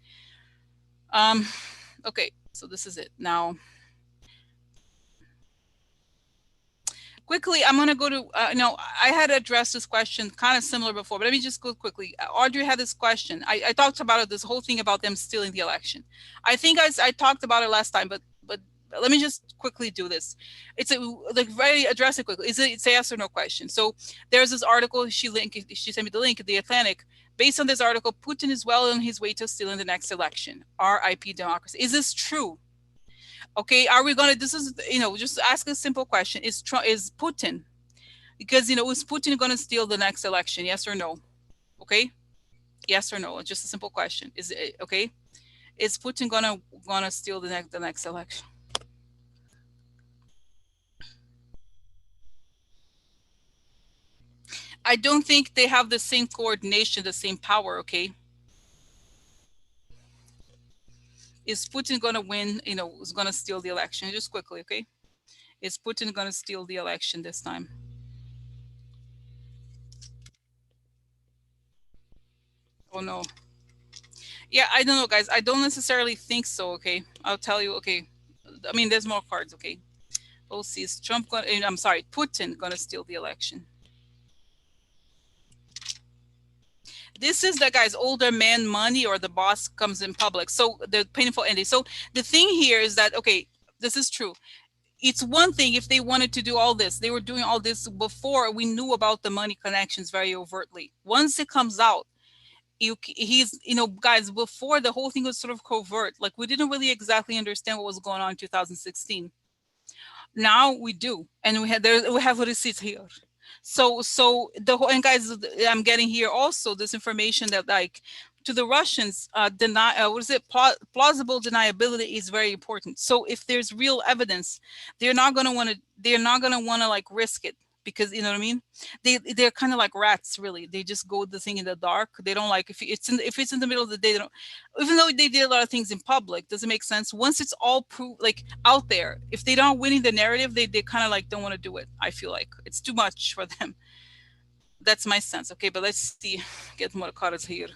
Speaker 1: um, okay, so this is it now. quickly, I'm going to go to, no, I had addressed this question kind of similar before, but let me just go quickly. Audrey had this question. I talked about it, this whole thing about them stealing the election. I think I talked about it last time, but let me just quickly do this. It's a, like, very address it quickly. It's a yes or no question. So there's this article, she sent me the link, The Atlantic. Based on this article, Putin is well on his way to stealing the next election. RIP democracy. Is this true? Okay, are we gonna? This is, just ask a simple question: is Putin? Because, is Putin gonna steal the next election? Yes or no? Okay, yes or no? Just a simple question. Is it okay? Is Putin gonna steal the next election? I don't think they have the same coordination, the same power. Okay, is Putin gonna win? Is gonna steal the election? Just quickly, okay? Is Putin gonna steal the election this time? Oh no. Yeah, I don't know, guys. I don't necessarily think so. Okay, I'll tell you. Okay, I mean, there's more cards. Okay, we'll see. Is Trump going? I'm sorry, Putin gonna steal the election? This is the guy's older man money, or the boss comes in public. So the painful ending. So the thing here is that, okay, this is true. It's one thing if they wanted to do all this. They were doing all this before we knew about the money connections very overtly. Once it comes out, he's, guys, before, the whole thing was sort of covert. Like, we didn't really exactly understand what was going on in 2016. Now we do, and we have receipts here. So the whole, and guys, I'm getting here also this information that, like, to the Russians, what is it, plausible deniability is very important. So if there's real evidence, they're not going to want to, like, risk it, because, you know what I mean. They're kind of like rats, really. They just go the thing in the dark. They don't like, if it's in the middle of the day, they don't, even though they did a lot of things in public. Does it make sense? Once it's all like out there, if they don't winning the narrative, they kind of like don't want to do it. I feel like it's too much for them. That's my sense. Okay, but let's see, get more cards here.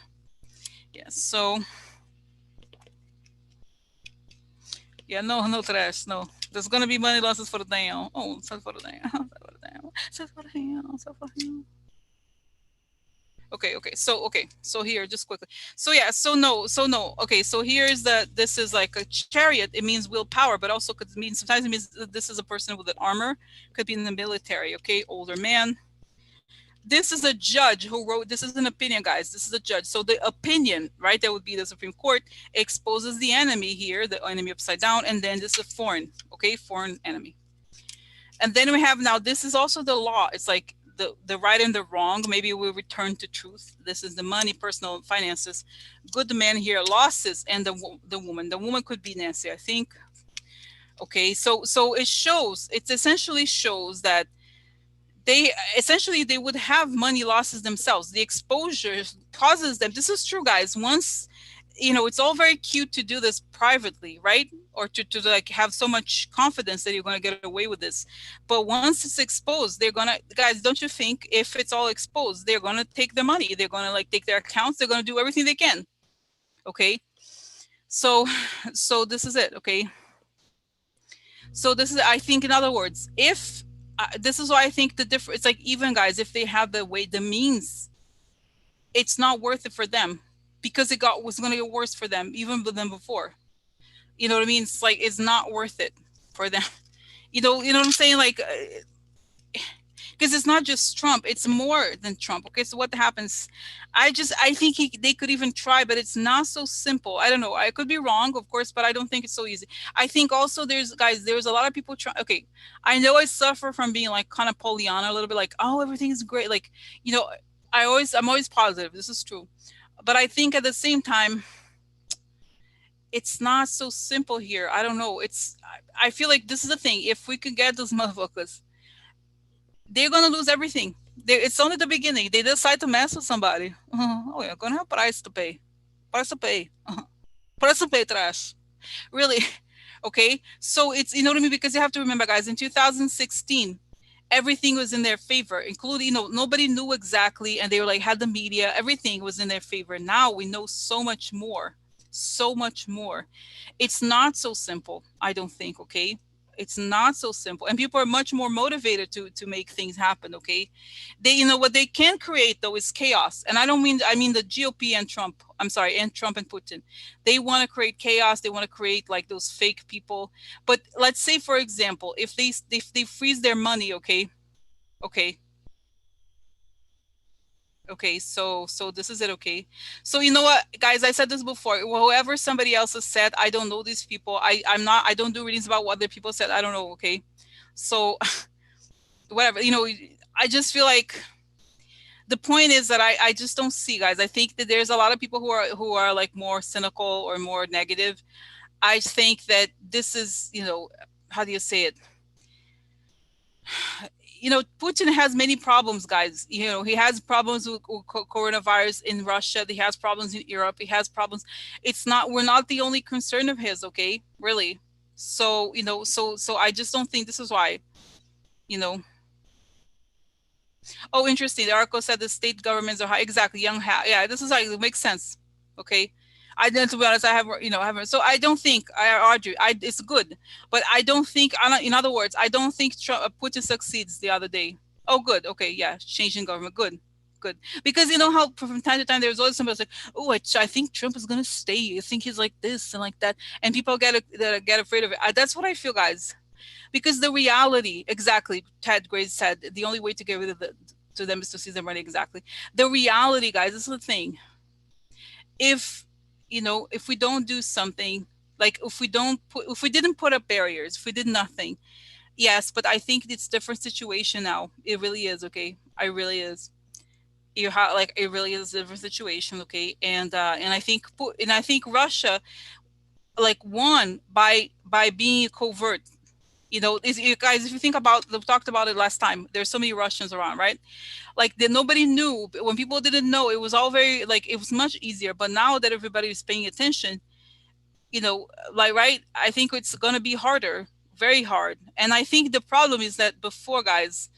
Speaker 1: Yeah, so yeah, no trash, no. There's gonna be money losses for the down. Oh, for the down, for the down, for the down, for the down. Okay, so here, just quickly. So yeah, so no. Okay, so here's this is like a chariot. It means willpower, but also could mean, sometimes it means this is a person with an armor, could be in the military. Okay, older man. This is a judge who wrote, this is an opinion, guys. This is a judge. So the opinion, right, that would be the Supreme Court, exposes the enemy here, the enemy upside down, and then this is a foreign, okay, foreign enemy. And then we have, now this is also the law. It's like the right and the wrong. Maybe we return to truth. This is the money, personal finances. Good man here, losses, and the woman. The woman could be Nancy, I think. Okay, so it essentially shows that they would have money losses themselves. The exposure causes them. This is true, guys. Once, it's all very cute to do this privately, right? Or to like have so much confidence that you're going to get away with this. But once it's exposed, they're going to, guys, don't you think if it's all exposed, they're going to take their money, they're going to, like, take their accounts, they're going to do everything they can. Okay. So this is it. Okay. So this is, I think, in other words, if this is why I think the difference, it's like, even, guys, if they have the means, it's not worth it for them, because was going to get worse for them even than before. You know what I mean? It's like, it's not worth it for them. You know what I'm saying? Like, because it's not just Trump, it's more than Trump. Okay, so what happens? I think they could even try, but it's not so simple. I don't know. I could be wrong, of course, but I don't think it's so easy. I think also there's a lot of people trying. Okay, I know I suffer from being like kind of Pollyanna a little bit, like, oh, everything is great. Like, I'm always positive. This is true. But I think at the same time, it's not so simple here. I don't know. I feel like this is the thing. If we could get those motherfuckers, they're gonna lose everything. It's only the beginning. They decide to mess with somebody. Oh, you're gonna have price to pay. Price to pay. Price to pay, trash. Really. Okay. So it's, you know what I mean? Because you have to remember, guys, in 2016, everything was in their favor, including, nobody knew exactly, and they were like, had the media, everything was in their favor. Now we know so much more. So much more. It's not so simple, I don't think. Okay. It's not so simple, and people are much more motivated to make things happen. Okay, they, you know, what they can create though is chaos, and I mean the GOP and Trump. I'm sorry, and Trump and Putin. They want to create chaos. They want to create like those fake people. But let's say, for example, if they freeze their money, okay, okay, okay, so this is it, okay. So you know what, guys, I said this before. Whoever somebody else has said, I don't know these people. I don't do readings about what other people said. I don't know, okay. So whatever, you know, I just feel like the point is that I just don't see, guys. I think that there's a lot of people who are like more cynical or more negative. I think that this is, you know, how do you say it? You know, Putin has many problems, guys. You know, he has problems with coronavirus in Russia. He has problems in Europe. He has problems. It's not, we're not the only concern of his, okay? Really. So, you know, so I just don't think this is why, you know. Oh, interesting. The article said the state governments are high. Exactly. Yeah, this is like, it makes sense. Okay. I then, to be honest, I have, you know, I haven't. So I don't think, I argue, it's good, but I don't think, in other words, I don't think Trump, Putin succeeds the other day. Oh, good. Okay. Yeah. Changing government. Good. Good. Because you know how from time to time there's always somebody like, oh, I think Trump is going to stay. I think he's like this and like that. And people get afraid of it. That's what I feel, guys. Because the reality, exactly, Ted Grace said, the only way to get rid of to them is to see them running. Exactly. The reality, guys, this is the thing. If, you know, if we don't do something, like if we didn't put up barriers, if we did nothing, yes, but I think it's different situation now. It really is, okay. I really is. You have, like, it really is a different situation, okay. And I think Russia like won by being covert. You know, you guys, if you think about, we talked about it last time, there's so many Russians around, right? Like that nobody knew. When people didn't know, it was all very, like, it was much easier. But now that everybody is paying attention, you know, like, right, I think it's going to be harder, very hard. And I think the problem is that before, guys,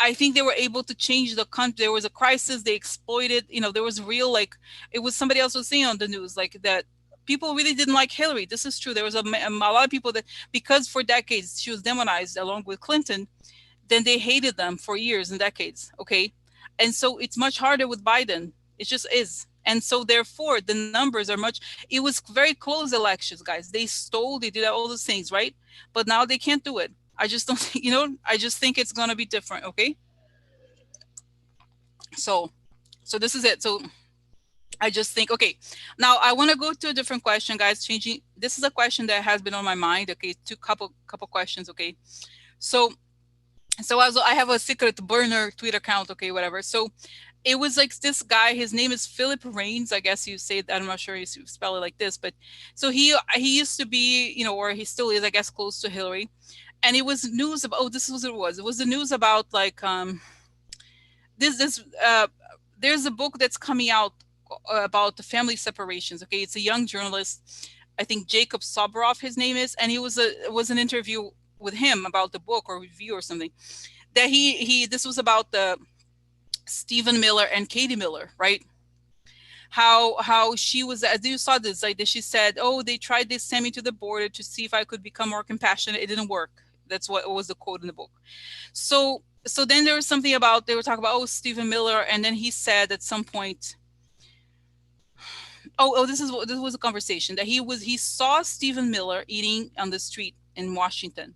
Speaker 1: I think they were able to change the country. There was a crisis, they exploited, you know, there was real, like, it was, somebody else was saying on the news, like, that people really didn't like Hillary. This is true. There was a lot of people that, because for decades she was demonized along with Clinton, then they hated them for years and decades. Okay. And so it's much harder with Biden. It just is. And so therefore the numbers are much, it was very close elections, guys. They stole, they did all those things, right? But now they can't do it. I just don't think, you know, I just think it's going to be different. Okay. So, so this is it. So I just think, okay, now I want to go to a different question, guys. Changing, this is a question that has been on my mind. Okay. Couple questions. Okay. So I have a secret burner tweet account, okay, whatever. So it was like this guy, his name is Philip Rains, I guess you say that, I'm not sure you spell it like this, but so he used to be, you know, or he still is, I guess, close to Hillary. And it was news about, oh, this is what it was. It was the news about like this there's a book that's coming out about the family separations. Okay, it's a young journalist, I think Jacob Soboroff, his name is, and it was an interview with him about the book or review or something, that he this was about the Stephen Miller and Katie Miller, right? How she was, as you saw this, like that she said, oh, they tried to send me to the border to see if I could become more compassionate. It didn't work. That's what was the quote in the book. So then there was something about, they were talking about, oh, Stephen Miller, and then he said at some point, this was a conversation that he saw Stephen Miller eating on the street in Washington,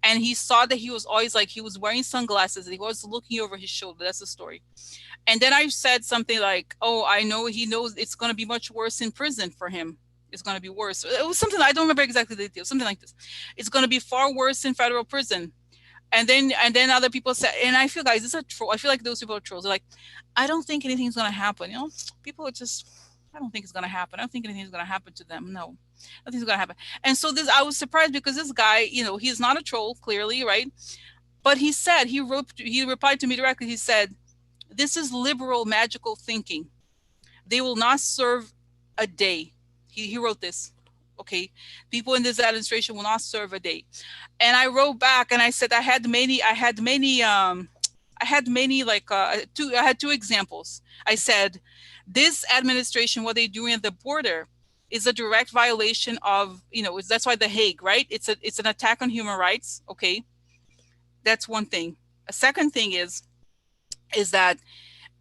Speaker 1: and he saw that he was always, like, he was wearing sunglasses and he was looking over his shoulder. That's the story. And then I said something like, oh, I know, he knows it's going to be much worse in prison for him. It's going to be worse. It was something, I don't remember exactly the details, something like this. It's going to be far worse in federal prison. And then other people said, and I feel, guys, this is a troll. I feel like those people are trolls. They're like, I don't think anything's going to happen. You know, people are just, I don't think it's going to happen. I don't think anything's going to happen to them. No, nothing's going to happen. And so I was surprised because this guy, you know, he's not a troll, clearly, right? But he said, he replied to me directly. He said, this is liberal magical thinking. They will not serve a day. He wrote this. Okay, people in this administration will not serve a day. And I wrote back and I said, I had many like I had two examples. I said, this administration, what they doing at the border, is a direct violation of, that's why the Hague, right? It's an attack on human rights. Okay. That's one thing. A second thing is that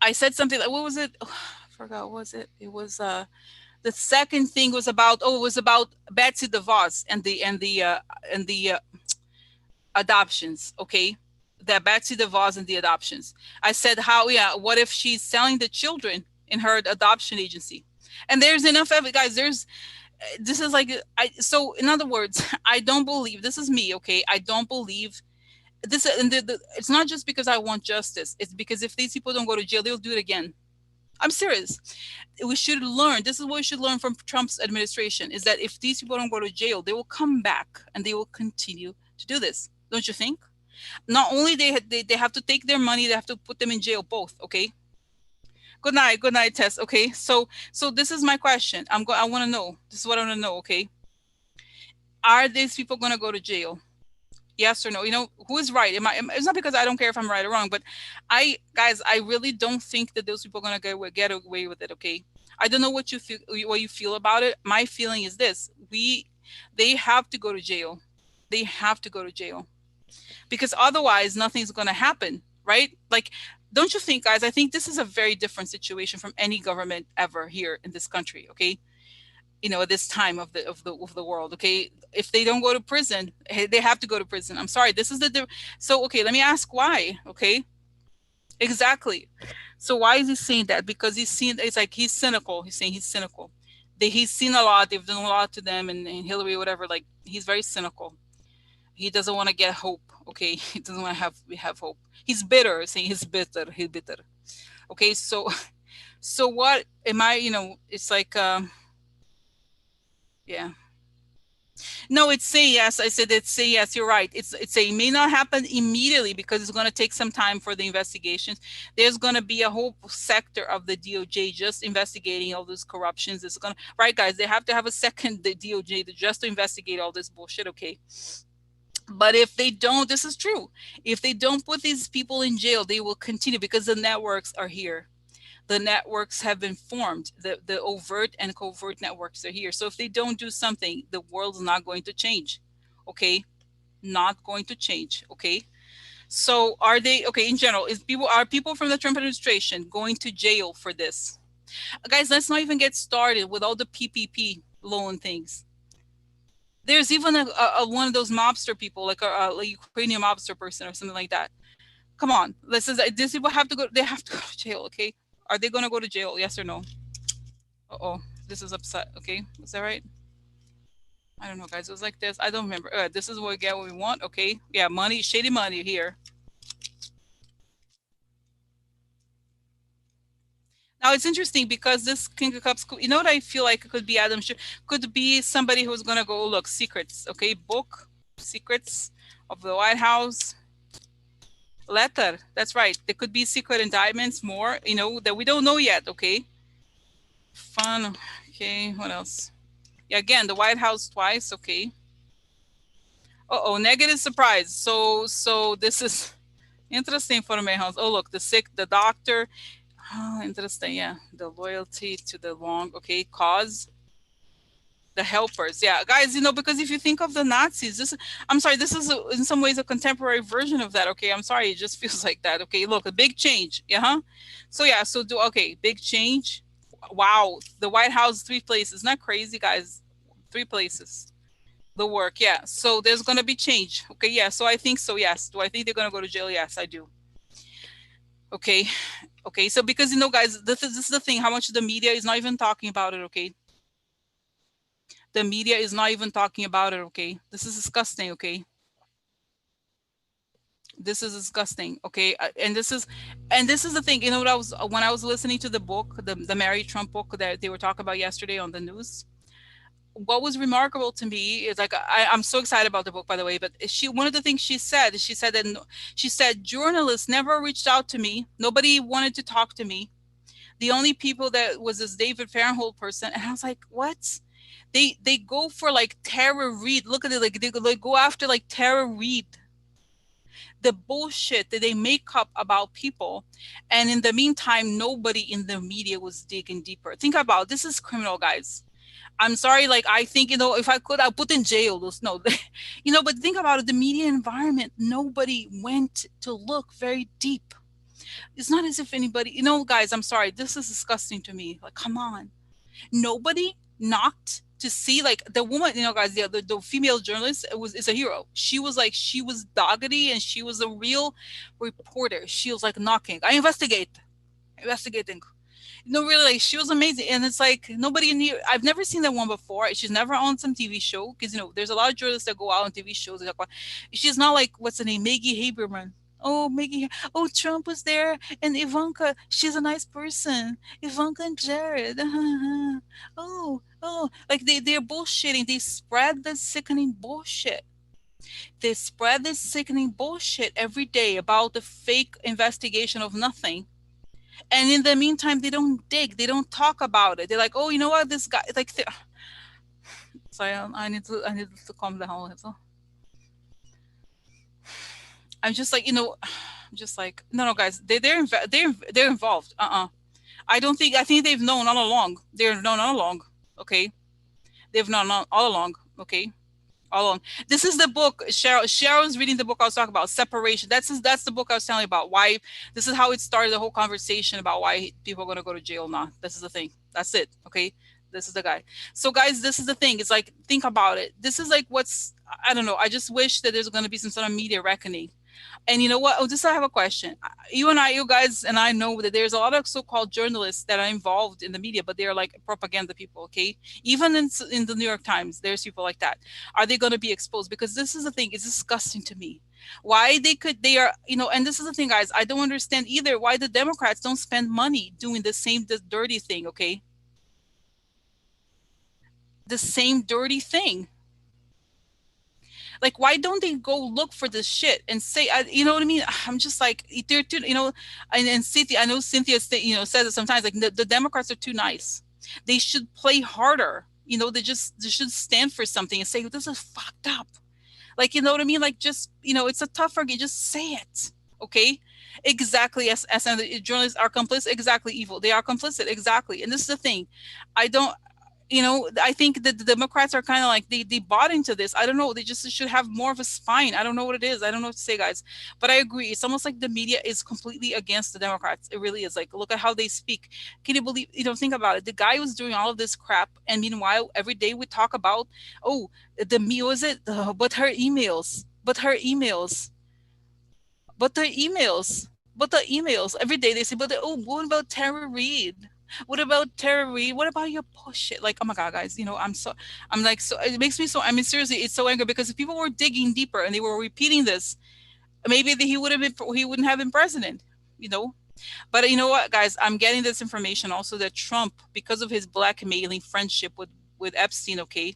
Speaker 1: I said something like, what was it? Oh, I forgot. What was it? It was, the second thing was about, it was about Betsy DeVos and the adoptions. Okay. That Betsy DeVos and the adoptions. I said, how, yeah, what if she's selling the children in her adoption agency? And there's enough evidence, guys. This is like, so in other words, I don't believe, this is me. Okay. I don't believe this. And it's not just because I want justice. It's because if these people don't go to jail, they'll do it again. I'm serious. We should learn. This is what we should learn from Trump's administration, is that if these people don't go to jail, they will come back and they will continue to do this. Don't you think? Not only they have to take their money, they have to put them in jail, both. Okay. Good night, Tess. Okay. So this is my question. I want to know. This is what I want to know. Okay. Are these people going to go to jail? Yes or no? Who is right? It's not because I don't care if I'm right or wrong, but guys, I really don't think that those people are going to get away with it. Okay. I don't know what you feel about it. My feeling is this: they have to go to jail. They have to go to jail, because otherwise nothing's going to happen, right? Like, don't you think, guys? I think this is a very different situation from any government ever here in this country. Okay. At this time of the world. Okay. If they don't go to prison, they have to go to prison. I'm sorry. This is so, okay, let me ask why. Okay. Exactly. So why is he saying that? Because it's like he's cynical. He's saying he's cynical. He's seen a lot. They've done a lot to them, and Hillary, whatever. Like, he's very cynical. He doesn't want to get hope. Okay. He doesn't want to have hope. He's bitter, saying he's bitter. He's bitter. Okay. So what am I, it's like, yeah. No, it's say yes. I said it's say yes. You're right. It's a, it may not happen immediately because it's going to take some time for the investigations. There's going to be a whole sector of the DOJ just investigating all those corruptions. It's going to, right, guys. They have to have a second, the DOJ, just to investigate all this bullshit. Okay. But if they don't, this is true. If they don't put these people in jail, they will continue, because the networks are here. The networks have been formed. The overt and covert networks are here. So if they don't do something, the world's not going to change. Okay. Not going to change. Okay. So are they, okay, in general, are people from the Trump administration going to jail for this? Guys, let's not even get started with all the PPP loan things. There's even a one of those mobster people, like a Ukrainian mobster person or something like that. Come on, these people have to go. They have to go to jail. Okay, are they going to go to jail? Yes or no? Oh, this is upset. Okay, is that right? I don't know, guys. It was like this. I don't remember. This is what we get, what we want. Okay, yeah, money, shady money here. Now it's interesting because this King of Cups, you know what I feel like it could be Adam could be somebody who's gonna go look secrets. Okay, book secrets of the White House. Letter. That's right. There could be secret indictments, more, that we don't know yet. Okay. Fun. Okay. What else? Yeah. Again, the White House twice. Okay. Oh, negative surprise. So this is interesting for my house. Oh, look, the doctor. Oh, interesting. Yeah. The loyalty to the long. Okay. Cause. The helpers, yeah, guys, because if you think of the Nazis, I'm sorry, this is in some ways a contemporary version of that. Okay, I'm sorry, it just feels like that. Okay, look, a big change. Yeah, so yeah, okay, big change. Wow, the White House, 3 places. Not crazy, guys. 3 places. The work, yeah. So there's gonna be change. Okay, yeah. So I think so. Yes. Do I think they're gonna go to jail? Yes, I do. Okay, okay. So because guys, this is the thing. How much the media is not even talking about it. Okay. The media is not even talking about it. Okay. This is disgusting. Okay. This is disgusting. Okay. And this is the thing, what when I was listening to the book, the Mary Trump book that they were talking about yesterday on the news, what was remarkable to me is, like, I'm so excited about the book, by the way, but one of the things she said that she said journalists never reached out to me. Nobody wanted to talk to me. The only people that was this David Fairholdt person. And I was like, what? They go for, like, Tara Reid. Look at it. Like, they go after, like, Tara Reid. The bullshit that they make up about people. And in the meantime, nobody in the media was digging deeper. Think about, this is criminal, guys. I'm sorry, like I think, if I could, I'll put in jail those no, but think about it, the media environment, nobody went to look very deep. It's not as if anybody, guys, I'm sorry, this is disgusting to me. Like, come on. Nobody knocked to see like the woman, guys, the female journalist is a hero. She was doggedy and she was a real reporter. She was like knocking. I investigating. No, really, like, she was amazing, and it's like nobody in here. I've never seen that one before. She's never on some TV show because there's a lot of journalists that go out on TV shows. And talk about, she's not like what's the name, Maggie Haberman. Oh, Maggie. Oh, Trump was there, and Ivanka. She's a nice person. Ivanka and Jared. Like they're bullshitting. They spread the sickening bullshit. They spread this sickening bullshit every day about the fake investigation of nothing. And in the meantime, they don't dig. They don't talk about it. They're like, oh, you know what? This guy, like, sorry, I need to calm down. I'm just like, I'm just like, no, guys, they're involved. I think they've known all along. They've known all along. Okay, they've known all along. Okay, all along. This is the book. Cheryl's reading the book I was talking about, Separation. That's the book I was telling you about. Why this is how it started the whole conversation about why people are going to go to jail now. This is the thing. That's it. Okay, this is the guy. So guys, this is the thing. It's like, think about it. This is like I don't know. I just wish that there's going to be some sort of media reckoning. And you know what? Oh, just I have a question. You guys, and I know that there's a lot of so-called journalists that are involved in the media, but they're like propaganda people. Okay, even in the New York Times, there's people like that. Are they going to be exposed? Because this is the thing. It's disgusting to me. Why they are, and this is the thing, guys. I don't understand either why the Democrats don't spend money doing this dirty thing. Okay, the same dirty thing. Like, why don't they go look for this shit and say, you know what I mean? I'm just like, they're too, and Cynthia, I know Cynthia, says it sometimes, like the Democrats are too nice. They should play harder. They should stand for something and say, this is fucked up. Like, you know what I mean? Like, just, it's a tougher game. Just say it. Okay. Exactly. As the journalists are complicit. Exactly. Evil. They are complicit. Exactly. And this is the thing. I don't, I think that the Democrats are kind of like they bought into this. I don't know. They just should have more of a spine. I don't know what it is. I don't know what to say, guys. But I agree. It's almost like the media is completely against the Democrats. It really is. Like, look at how they speak. Can you believe? Think about it. The guy was doing all of this crap, and meanwhile, every day we talk about, oh, the me was it? But her emails. But her emails. But the emails. But the emails. Every day they say, oh, what about Tara Reid? What about Tara Reid? What about your bullshit? Like, oh my God, guys, I'm like, so it makes me so, I mean, seriously, it's so angry because if people were digging deeper and they were repeating this, maybe he wouldn't have been president, you know? But you know what, guys, I'm getting this information also that Trump, because of his blackmailing friendship with Epstein, okay,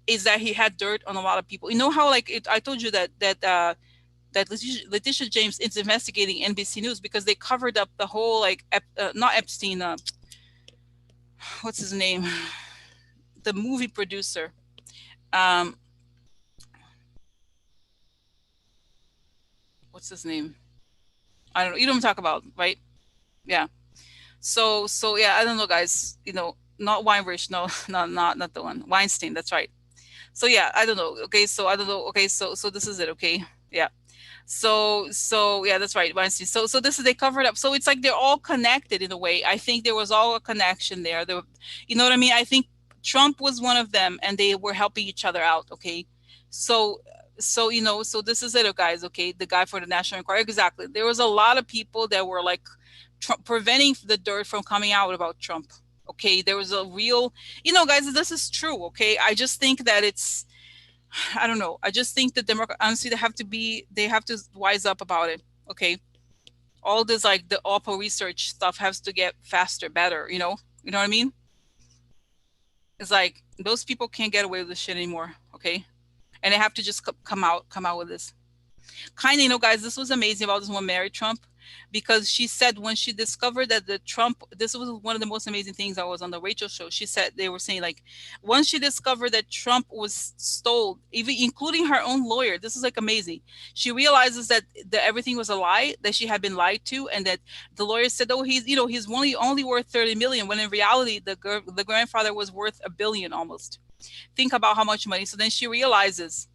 Speaker 1: is that he had dirt on a lot of people. You know how, like, I told you that Letitia James is investigating NBC News because they covered up the whole, like, not Epstein, what's his name? The movie producer. What's his name? I don't know. You don't talk about, right? Yeah. So yeah, I don't know, guys. Not Weinrich. No, not the one. Weinstein. That's right. So yeah, I don't know. Okay, so I don't know. Okay, so this is it. Okay, yeah. So yeah, that's right, Wednesday. So this is, they covered up. So it's like they're all connected in a way. I think there was all a connection there. You know what I mean? I think Trump was one of them, and they were helping each other out. Okay, so so this is it, guys. Okay, the guy for the National Enquirer, exactly. There was a lot of people that were like preventing the dirt from coming out about Trump. Okay, there was a real, guys, this is true. Okay, I just think that I don't know. I just think that Democrats, honestly, they have to wise up about it. Okay. All this, like, the Oppo research stuff has to get faster, better, You know what I mean? It's like those people can't get away with this shit anymore. Okay. And they have to just come out with this. Kind of, guys, this was amazing about this one, Mary Trump. because she said when she discovered that the Trump, this was one of the most amazing things that was on the Rachel show. She said they were saying like once she discovered that Trump was stole, even including her own lawyer, this is like amazing. She realizes that everything was a lie, that she had been lied to, and that the lawyer said, "Oh, he's he's only worth 30 million," when in reality the grandfather was worth a billion almost. Think about how much money. So then she realizes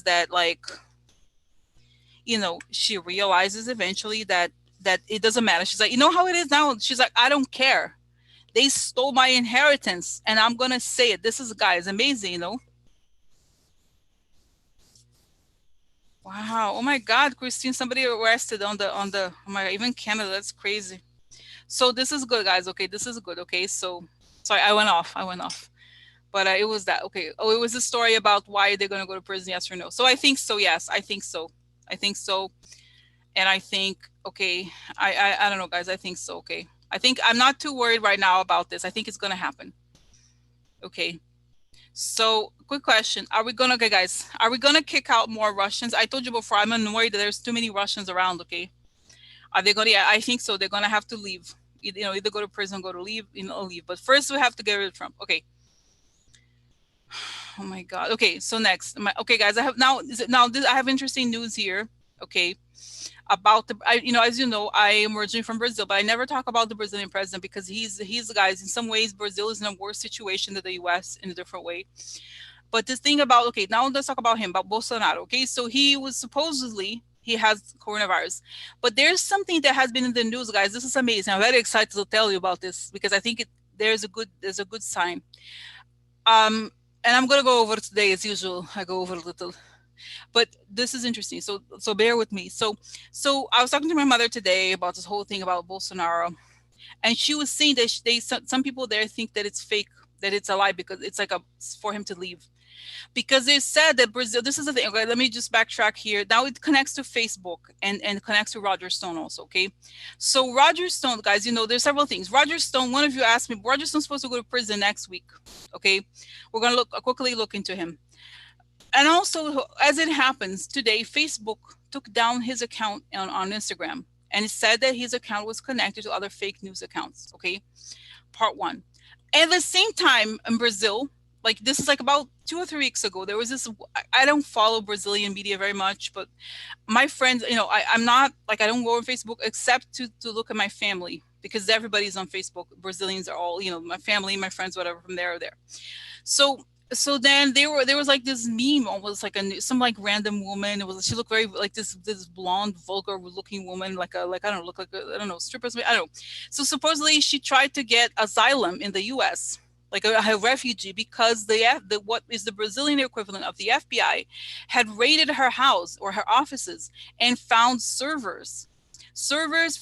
Speaker 1: that like she realizes eventually that it doesn't matter. She's like, you know how it is now. She's like, I don't care. They stole my inheritance, and I'm gonna say it. This is guys amazing, Wow. Oh my God, Christine, somebody arrested oh my, even Canada. That's crazy. So this is good, guys. Okay, this is good. Okay, so sorry, I went off. But it was that. Okay. Oh, it was a story about why they're gonna go to prison. Yes or no? So I think so. Yes, I think so. I think so. And I think okay. I don't know, guys. I think so. Okay. I think I'm not too worried right now about this. I think it's gonna happen. Okay. So, quick question: Are we gonna, okay, guys? Are we gonna kick out more Russians? I told you before. I'm annoyed that there's too many Russians around. Okay. Are they gonna? Yeah, I think so. They're gonna have to leave. Either go to prison, go to leave. Leave. But first, we have to get rid of Trump. Okay. Oh my God. Okay. So next, okay, guys. I have now. I have interesting news here. Okay. About as you know, I am originally from Brazil, but I never talk about the Brazilian president because he's the guys. In some ways, Brazil is in a worse situation than the U.S. in a different way. But this thing about, okay, now let's talk about him, about Bolsonaro. Okay, so he was supposedly he has coronavirus, but there's something that has been in the news, guys. This is amazing. I'm very excited to tell you about this because I think there's a good sign. And I'm gonna go over it today as usual. I go over a little, but this is interesting. So bear with me. So I was talking to my mother today about this whole thing about Bolsonaro, and she was saying that some people there think that it's fake, that it's a lie because it's like a for him to leave because they said that Brazil. This is the thing. Okay, let me just backtrack here. Now it connects to Facebook and connects to Roger Stone also. Okay, so Roger Stone, guys, there's several things. Roger Stone. One of you asked me. Roger Stone's supposed to go to prison next week. Okay, we're gonna quickly look into him. And also, as it happens today, Facebook took down his account on Instagram, and it said that his account was connected to other fake news accounts. Okay, part one. At the same time, in Brazil, like this is like about 2 or 3 weeks ago, there was this. I don't follow Brazilian media very much, but my friends, I'm not like I don't go on Facebook except to look at my family because everybody's on Facebook. Brazilians are all, my family, my friends, whatever, from there or there. So then there was like this meme, almost like some like random woman. She looked very like this blonde, vulgar looking woman, like I don't know, look like I don't know, strippers. I don't know. So supposedly she tried to get asylum in the U.S., like a refugee, because the what is the Brazilian equivalent of the FBI had raided her house or her offices and found servers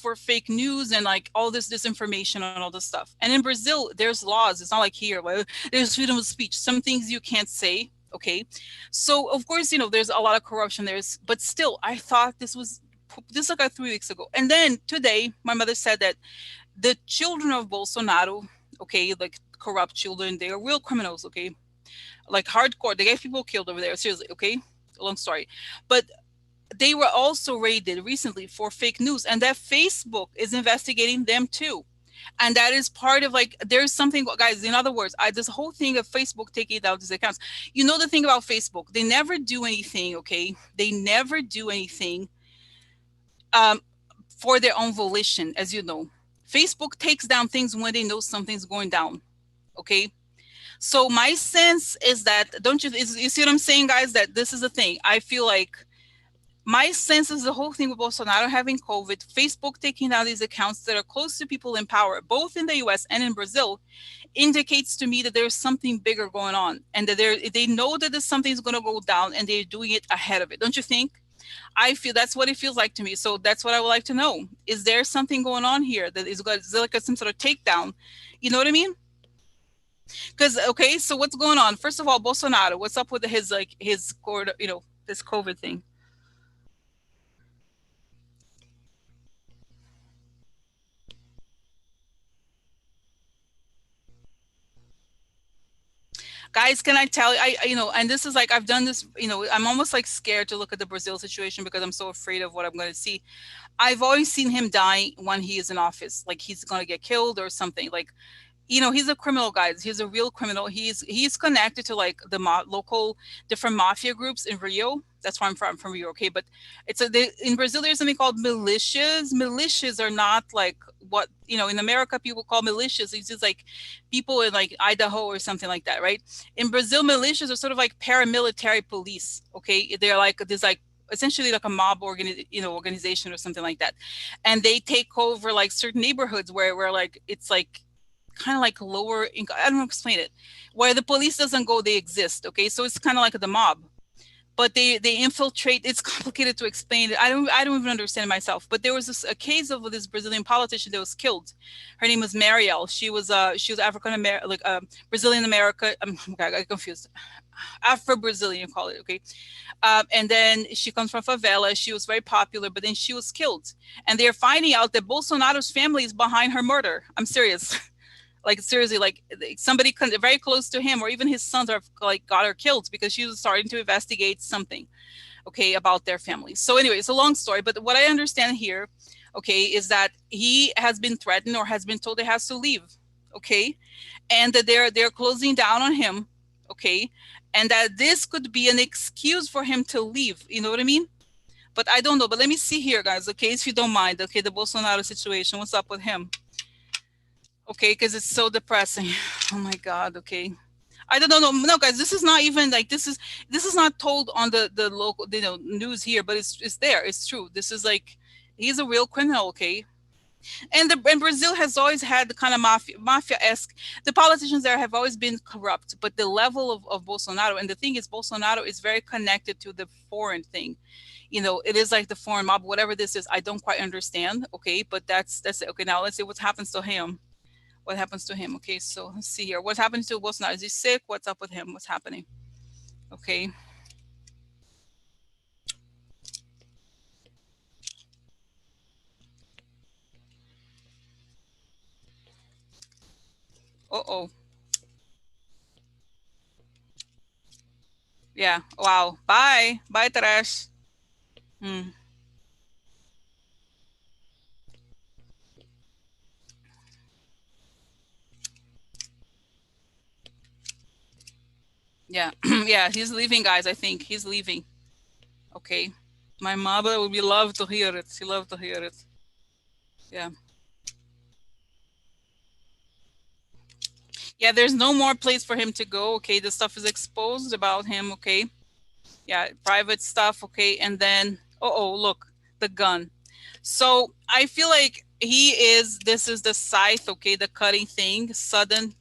Speaker 1: for fake news and like all this disinformation and all this stuff. And in Brazil, there's laws. It's not like here, where there's freedom of speech. Some things you can't say. Okay. So of course, there's a lot of corruption but still, I thought this like 3 weeks ago. And then today, my mother said that the children of Bolsonaro, okay, like corrupt children, they are real criminals, okay? Like hardcore. They get people killed over there. Seriously, okay? Long story. But they were also raided recently for fake news, and that Facebook is investigating them too. And that is part of like there's something, guys. In other words, this whole thing of Facebook taking down these accounts. The thing about Facebook, they never do anything. Okay, they never do anything um, for their own volition, as you know. Facebook takes down things when they know something's going down. Okay, so my sense is that don't you see what I'm saying, guys? That this is the thing. I feel like my sense is the whole thing with Bolsonaro having COVID, Facebook taking down these accounts that are close to people in power, both in the US and in Brazil, indicates to me that there's something bigger going on and that they know that something's going to go down and they're doing it ahead of it. Don't you think? I feel that's what it feels like to me. So that's what I would like to know. Is there something going on here that is like some sort of takedown? You know what I mean? Because, okay, so what's going on? First of all, Bolsonaro, what's up with this COVID thing? Guys, can I tell you, and this is like, I've done this, I'm almost like scared to look at the Brazil situation because I'm so afraid of what I'm going to see. I've always seen him die when he is in office, like he's going to get killed or something. Like, he's a criminal, guys. He's a real criminal. He's connected to like the local different mafia groups in Rio. That's where I'm from. I'm from Rio, okay? But in Brazil, there's something called militias. Militias are not like what in America people call militias. It's just like people in like Idaho or something like that, right? In Brazil, militias are sort of like paramilitary police. Okay, they're like there's like essentially like a mob organization or something like that, and they take over like certain neighborhoods where like it's like kind of like lower I don't know explain it, where the police doesn't go, they exist. Okay, so it's kind of like the mob, but they infiltrate. It's complicated to explain it. I don't even understand it myself. But there was a case of this Brazilian politician that was killed. Her name was Marielle. She was African American, like Brazilian America. Okay, I got confused. Afro Brazilian, call it, okay. And then she comes from favela. She was very popular, but then she was killed, and they're finding out that Bolsonaro's family is behind her murder. I'm serious. Like seriously, like somebody very close to him or even his sons are like got her killed because she was starting to investigate something, okay, about their family. So anyway, it's a long story, but what I understand here, okay, is that he has been threatened or has been told he has to leave, okay, and that they're closing down on him, okay, and that this could be an excuse for him to leave. You know what I mean? But I don't know. But let me see here, guys, okay, if you don't mind, okay, the Bolsonaro situation, what's up with him? Okay, because it's so depressing. Oh my God. Okay. I don't know. No, guys, this is not even like this is not told on the local news here, but it's there. It's true. This is like he's a real criminal. Okay, and Brazil has always had the kind of mafia-esque. The politicians there have always been corrupt, but the level of Bolsonaro, and the thing is, Bolsonaro is very connected to the foreign thing. It is like the foreign mob, whatever this is. I don't quite understand. Okay, but that's it. Okay, now let's see what happens to him. What happens to him? Okay, so let's see here. What happens to Bolsonaro? Is he sick? What's up with him? What's happening? Okay. Uh-oh. Yeah. Wow. Bye. Bye, Trash. Hmm. Yeah. Yeah, he's leaving, guys. I think he's leaving. Okay. My mother would be love to hear it. She loved to hear it. Yeah. Yeah, there's no more place for him to go. Okay. The stuff is exposed about him. Okay. Yeah, private stuff. Okay. And then, oh, look, the gun. So I feel like this is the scythe, okay, the cutting thing, sudden.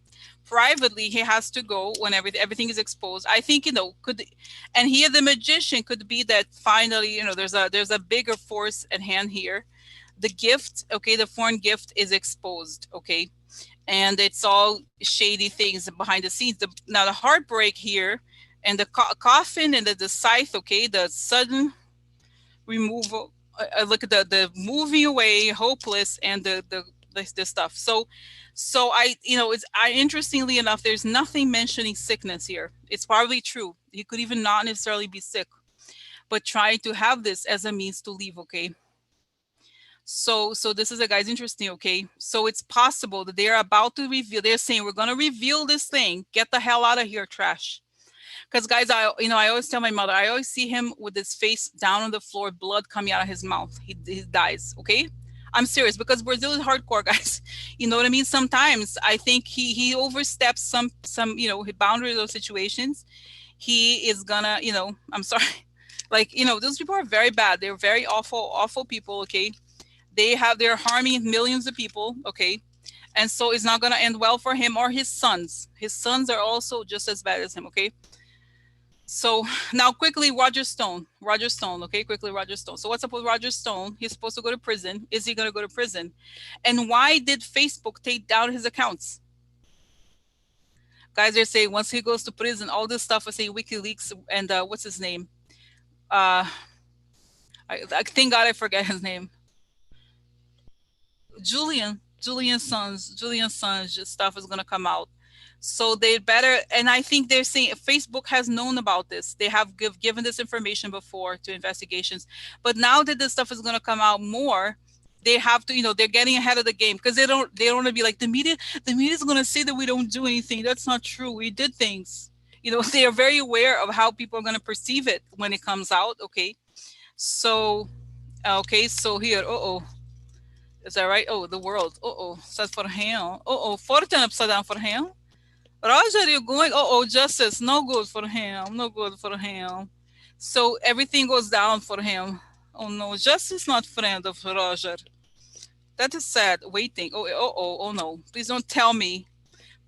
Speaker 1: Privately, he has to go when everything is exposed. I think, and here the magician could be that finally, there's a bigger force at hand here. The gift, okay, the foreign gift is exposed, okay, and it's all shady things behind the scenes. Now the heartbreak here, and the coffin and the scythe, okay, the sudden removal. I look at the moving away, hopeless, and the stuff. So it's interestingly enough, there's nothing mentioning sickness here. It's probably true. He could even not necessarily be sick, but trying to have this as a means to leave. Okay. So this is a guy's interesting. Okay. So it's possible that they're about to reveal. They're saying we're going to reveal this thing. Get the hell out of here, trash. Because guys, I always tell my mother, I always see him with his face down on the floor, blood coming out of his mouth. He dies. Okay, I'm serious because Brazil is hardcore, guys. You know what I mean? Sometimes I think he oversteps some his boundaries or situations. He is gonna I'm sorry, like those people are very bad. They're very awful people. Okay, they're harming millions of people. Okay, and so it's not gonna end well for him or his sons. His sons are also just as bad as him. Okay, so now quickly, Roger Stone. Roger Stone, okay, quickly, Roger Stone. So what's up with Roger Stone? He's supposed to go to prison. Is he going to go to prison? And why did Facebook take down his accounts? Guys, they're saying once he goes to prison, all this stuff, I say WikiLeaks and what's his name? I thank God I forget his name. Julian Assange stuff is going to come out. So they better, and I think they're saying Facebook has known about this. They have given this information before to investigations, but now that this stuff is going to come out more, they have to, they're getting ahead of the game, because they don't want to be like the media is going to say that we don't do anything. That's not true. We did things. They are very aware of how people are going to perceive it when it comes out. Okay. So, okay. So here, is that right? Oh, the world. Says for him. Fortune upside down for him. Roger, you're going. Justice. No good for him. No good for him. So everything goes down for him. Oh no, justice not friend of Roger. That is sad. Waiting. Oh no. Please don't tell me.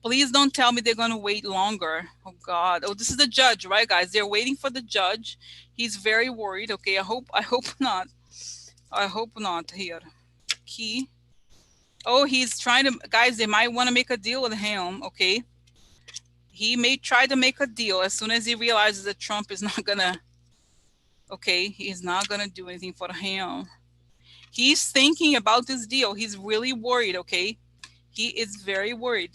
Speaker 1: Please don't tell me they're gonna wait longer. Oh God. Oh, this is the judge, right, guys? They're waiting for the judge. He's very worried. Okay, I hope not. I hope not here. Key. Oh, he's trying to, guys, they might want to make a deal with him. Okay. He may try to make a deal as soon as he realizes that Trump is not gonna, okay, he's not gonna do anything for him. He's thinking about this deal. He's really worried. Okay. He is very worried.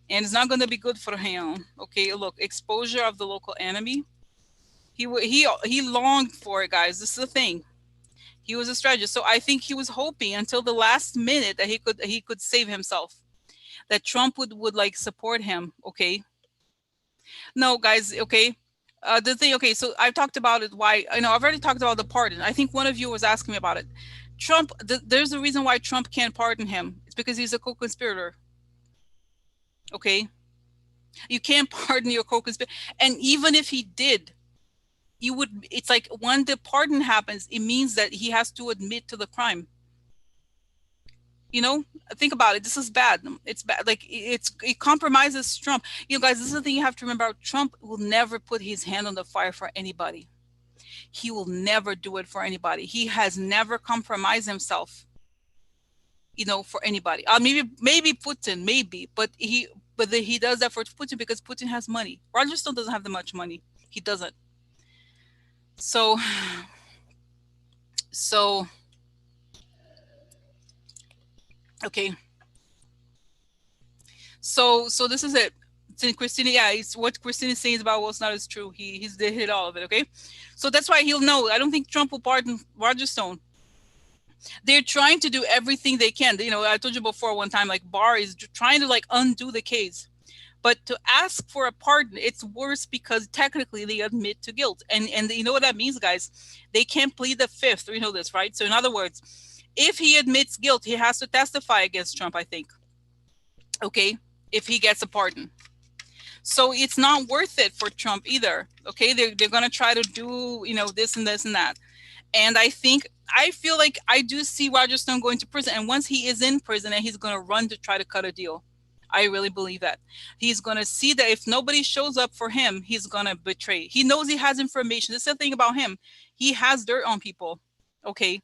Speaker 1: And it's not gonna be good for him. Okay, look, exposure of the local enemy. He longed for it, guys. This is the thing. He was a strategist. So I think he was hoping until the last minute that he could save himself. That Trump would like support him. Okay. No, guys, okay. The thing, okay, so I've talked about it. Why? I've already talked about the pardon. I think one of you was asking me about it. Trump, there's a reason why Trump can't pardon him. It's because he's a co-conspirator. Okay, you can't pardon your co-conspirator, and even if he did, you would. It's like when the pardon happens, it means that he has to admit to the crime. Think about it. This is bad. It's bad. Like it compromises Trump. Guys, this is the thing you have to remember. Trump will never put his hand on the fire for anybody. He will never do it for anybody. He has never compromised himself, for anybody. Maybe Putin, maybe, but he does that for Putin because Putin has money. Roger Stone doesn't have that much money. He doesn't. So okay. So this is it. Christina, yeah, it's what Christina says about what's not is true. He's hit all of it. Okay, so that's why he'll know. I don't think Trump will pardon Roger Stone. They're trying to do everything they can. I told you before one time, like Barr is trying to like undo the case, but to ask for a pardon, it's worse because technically they admit to guilt, and you know what that means, guys? They can't plead the fifth. We know this, right? So in other words, if he admits guilt, he has to testify against Trump, I think. Okay, if he gets a pardon. So it's not worth it for Trump either. Okay, they're going to try to do, this and this and that. And I feel like I do see Roger Stone going to prison. And once he is in prison, and he's going to run to try to cut a deal. I really believe that. He's going to see that if nobody shows up for him, he's going to betray. He knows he has information. This is the thing about him. He has dirt on people. Okay.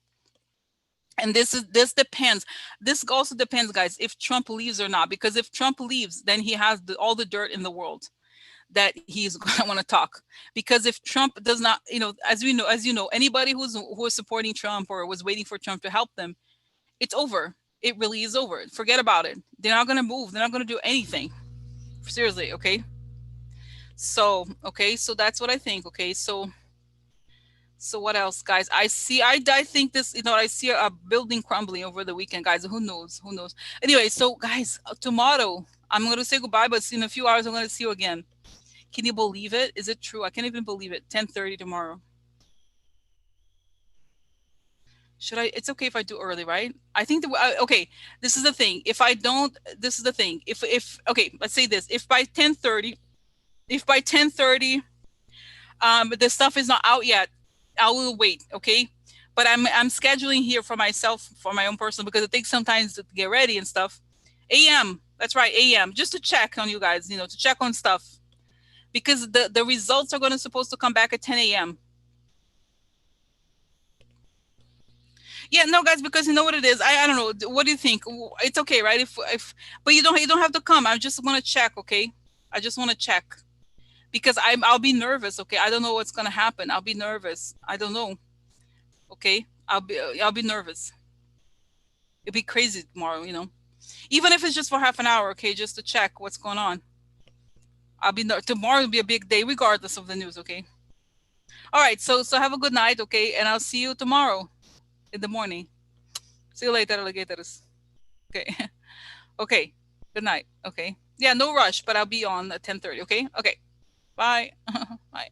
Speaker 1: And this depends. This also depends, guys, if Trump leaves or not. Because if Trump leaves, then he has all the dirt in the world that he's going to want to talk. Because if Trump does not, as you know, anybody who was supporting Trump or was waiting for Trump to help them, it's over. It really is over. Forget about it. They're not going to move. They're not going to do anything. Seriously, okay? So that's what I think, okay? So what else, guys? I think this, I see a building crumbling over the weekend, guys. Who knows? Anyway, so guys, tomorrow I'm going to say goodbye, but in a few hours I'm going to see you again. Can you believe it? Is it true? I can't even believe it. 10:30 tomorrow. Should I? It's okay if I do early, right? I think okay. This is the thing. If I don't, this is the thing. If okay, let's say this. If by 10:30, the stuff is not out yet, I will wait. Okay. But I'm scheduling here for myself, for my own personal, because it takes some time to get ready and stuff. AM. That's right. AM. Just to check on you guys, to check on stuff. Because the results are supposed to come back at 10 a.m. Yeah, no, guys, because you know what it is. I don't know. What do you think? It's okay, right? If but you don't have to come. I just want to check, okay? I just want to check because I'll be nervous, okay? I don't know what's gonna happen. I'll be nervous. I don't know, okay? I'll be nervous. It'll be crazy tomorrow, Even if it's just for half an hour, okay, just to check what's going on. Tomorrow will be a big day regardless of the news, okay? All right, so have a good night, okay? And I'll see you tomorrow in the morning. See you later, alligators. Okay. Okay. Good night. Okay. Yeah, no rush, but I'll be on at 10:30, okay? Okay. Bye. Bye.